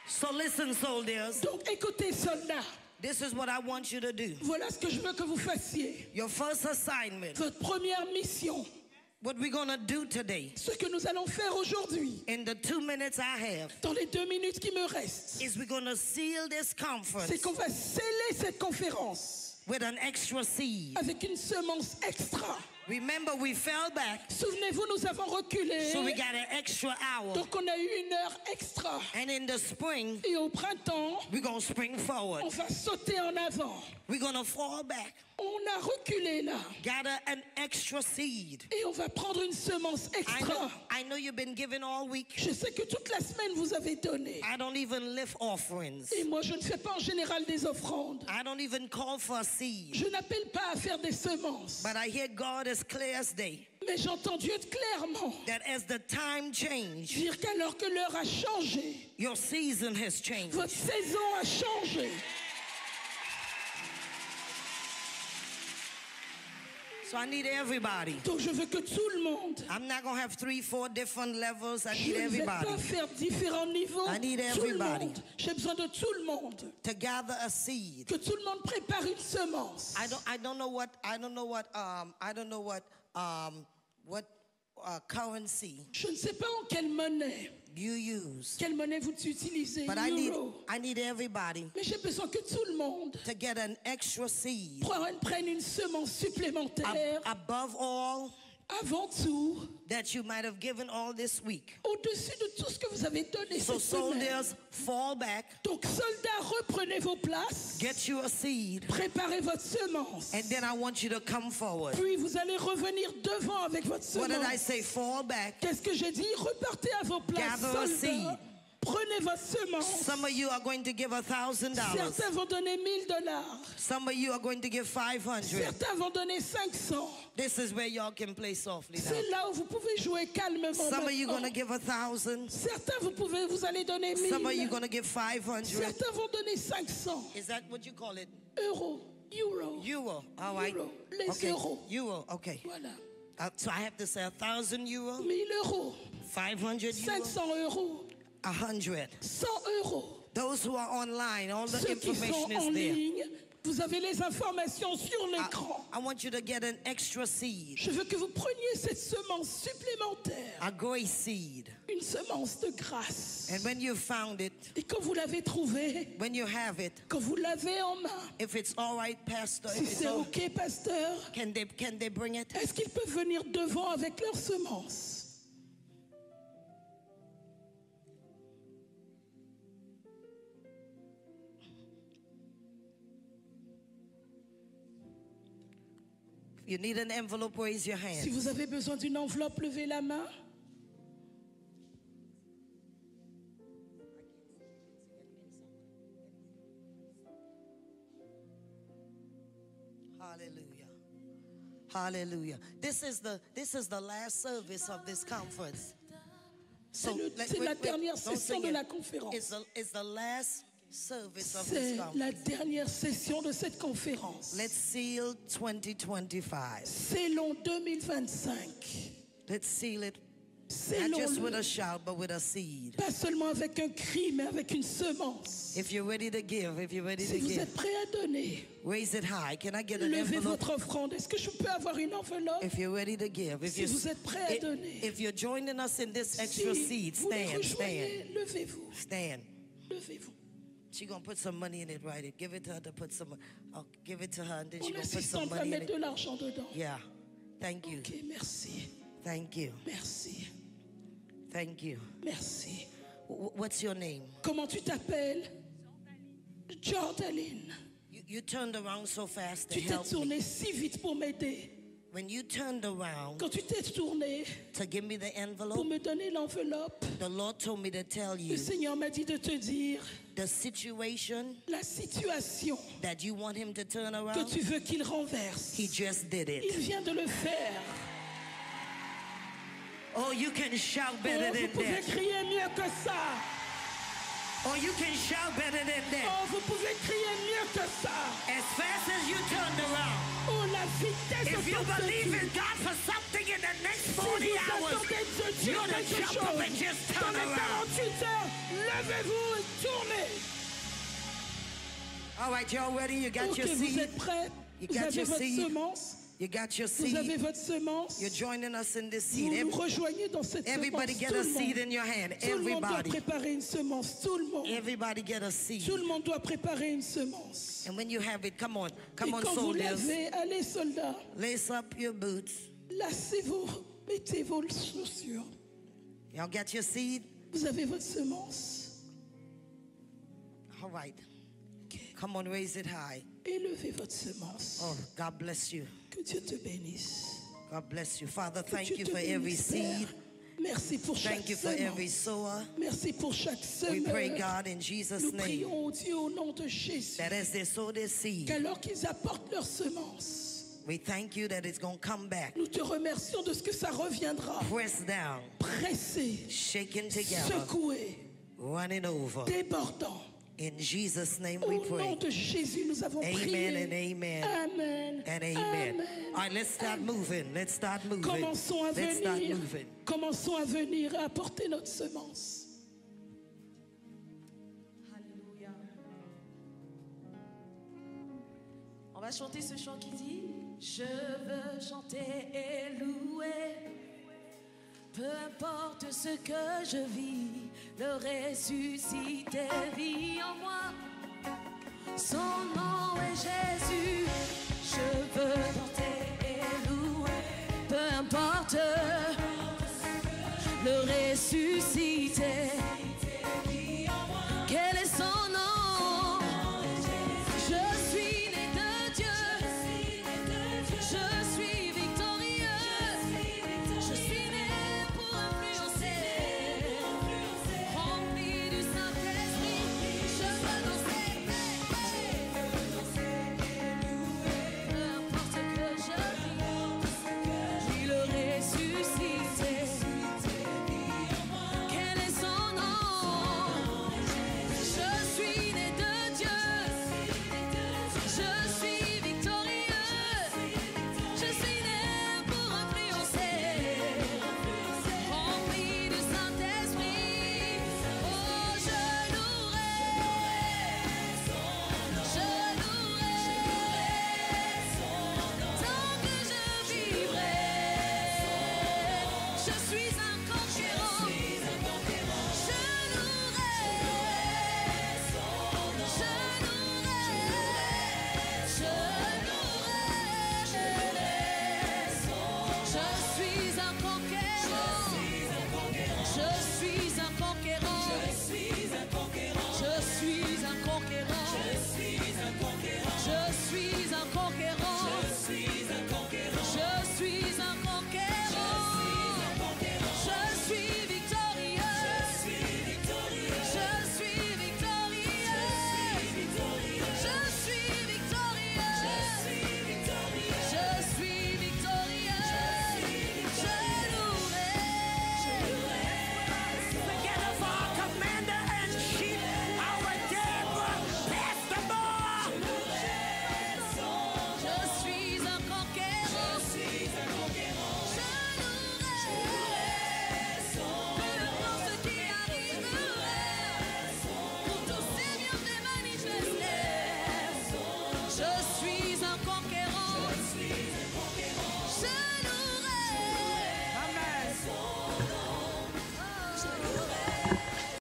So listen, soldiers. Donc, écoutez, soldats, This is what I want you to do. voilà ce que je veux que vous fassiez. Your first assignment, Votre première mission, what we're going to do today, ce que nous allons faire aujourd'hui, in the 2 minutes I have, dans les 2 minutes qui me restent, is we're going to seal this conference c'est qu'on va sceller cette conférence with an extra seed. avec une semence extra. Remember, we fell back, Souvenez-vous, nous avons reculé, so we got an extra hour. donc on a eu 1 heure extra. And in the spring, Et au printemps, we're going to spring on forward. va sauter en avant. We're going to fall back, On a reculé là. gather an extra seed. Et on va prendre une semence extra. I know you've been giving all week. Je sais que toute la semaine vous avez donné. I don't even lift offerings. Et moi, je ne fais pas en général des offrandes. I don't even call for a seed. Je n'appelle pas à faire des semences. But I hear God as clear as day Mais j'entends Dieu clairement that as the time changed, dire qu'alors que l'heure a changé, your season has changed. votre saison a changé. So I need everybody. Donc je veux que tout le monde, I'm not going to have 3, 4 different levels. I je need ne vais pas everybody faire différents niveaux. I need Tout le everybody. monde. J'ai besoin de tout le monde. to gather a seed. Que tout le monde prépare une semence. I don't know what currency Je ne sais pas en quelle monnaie, you use, quelle monnaie vous utilisez, but euro. I need everybody Mais j'ai besoin que tout le monde to get an extra seed. prenne une semence supplémentaire. Above all Avant tout, that you might have given all this week. au-dessus de tout ce que vous avez donné So cette semaine. soldiers, fall back, Donc soldats, reprenez vos places, get you a seed, préparez votre semence. and then I want you to come forward. Puis vous allez revenir devant avec votre What did I semence. say? Fall back. Qu'est-ce que j'ai dit? Repartez à vos places, Gather a soldats. seed. Prenez votre semence. Some of you are going to give $1,000. Certains vont donner $1000. Some of you are going to give 500. Certains vont donner 500. This is where y'all can play softly now. C'est là où vous pouvez jouer calmement. Some of you maintenant. going to give 1,000. Certains vous allez donner 1000. Some of you going to give 500. Certains vont donner 500 Is that what you call it? euros, euro. Euro. All right. Euro. Les Okay. euros. Euro. Okay. Voilà. So I have to say 1,000 euro, 1000 euros, 500 euros, 500 euros, 100. 100 euros. Those who are online, all the Ceux qui sont information en is there. ligne, vous avez les informations sur l'écran. I want you to get an extra seed, Je veux que vous preniez cette semence supplémentaire, a grace seed. une semence de grâce. And when you found it, Et quand vous l'avez trouvée, when you have it, quand vous l'avez en main, if it's all right, Pastor, si if it's c'est all, OK, pasteur, can they bring it? est-ce qu'ils peuvent venir devant avec leur semence? If you need an envelope, raise your hand. Si vous avez besoin d'une enveloppe, levez la main. Hallelujah. Hallelujah. This is the last service of this conference. C'est la dernière don't session sing de it. la conférence. It's the last service of this C'est conference. la dernière session de cette conférence. Let's seal 2025. Scellons 2025. Let's seal it. Not just with Scellons-le. a shout, but with a seed. Pas seulement avec un cri, mais avec une semence. If you're ready to give, Si vous êtes prêt à donner, raise it high. Can I get an levez envelope? votre offrande. Est-ce que je peux avoir une enveloppe? If you're ready to give, Si vous êtes prêt à donner. if you're joining us in this extra Si seed, vous les stand. rejoignez, levez-vous. Stand. Levez-vous. She's gonna put some money in it, right? Give it to her to put some. I'll give it to her, and then she's Mon gonna put some assistante va money in mettre de it. l'argent dedans. Yeah. Thank you. Ok, merci. Thank you. Merci. Thank you. Merci. What's your name? Comment tu t'appelles? Jordaline. You turned around so fast to Tu t'es help me. tourné si vite pour m'aider. When you turned around Quand tu t'es tourné to give me the pour envelope, me donner l'enveloppe, the Lord told me to tell le you Seigneur m'a dit de te dire the situation la situation that you want Him to turn que around. tu veux qu'il renverse. He just did Il it. vient de le faire. Oh, you can shout Oh, better vous than pouvez that. crier mieux que ça. Oh, you can shout better than that. Oh, vous pouvez crier mieux que ça. As fast as you turned around. Oh, la vitesse If you de believe Dieu. in God for something in the next Si 40 vous hours, attendez de Dieu you're gonna quelque jump up and chose, just dans turn les around. 48 heures, levez-vous et tournez. All right, y'all ready? You got Ok, your vous seed? êtes prêts? You Vous got avez your votre seed? semence? You got your Vous avez seed? votre semence? You're joining us in this Vous seed. nous rejoignez dans cette Everybody semence. get Tout a le seed monde. in your hand. Tout le monde doit Everybody. préparer une semence. Tout le monde. Everybody get a seed. Tout le monde doit préparer une semence. And when you have it, come on. Et Come on, quand vous soldiers. l'avez, allez soldats, Lace up your boots. lacez-vous, mettez vos chaussures. Y'all got your seed? Vous avez votre semence. All right. Ok. Come on, raise it high. Élevez votre semence. Oh, God bless you. Que Dieu te bénisse. God bless you. Father, Que thank Dieu you te for every bénisse, Père. seed. Merci pour chaque Thank you for every semence. sower. Merci pour chaque We semeur. pray, God, in Jesus' Nous name, prions au Dieu au nom de Jésus. that as they sow their seed, Qu'alors qu'ils apportent leur semence, we thank you that it's going to come back, nous te remercions de ce que ça reviendra. pressed down, Pressé, shaken together, secoué, running over. débordant. In Jesus' name we Au nom pray. de Jésus, nous avons Amen prié. and amen. Amen. And amen. Amen. All right, let's start moving. Let's start moving. Commençons à Let's start venir. moving. Commençons à venir et à apporter notre semence. Alléluia. On va chanter ce chant qui dit: je veux chanter et louer. Peu importe ce que je vis, le ressuscité vit en moi. Son nom est Jésus. Je veux chanter et louer. Peu importe le ressuscité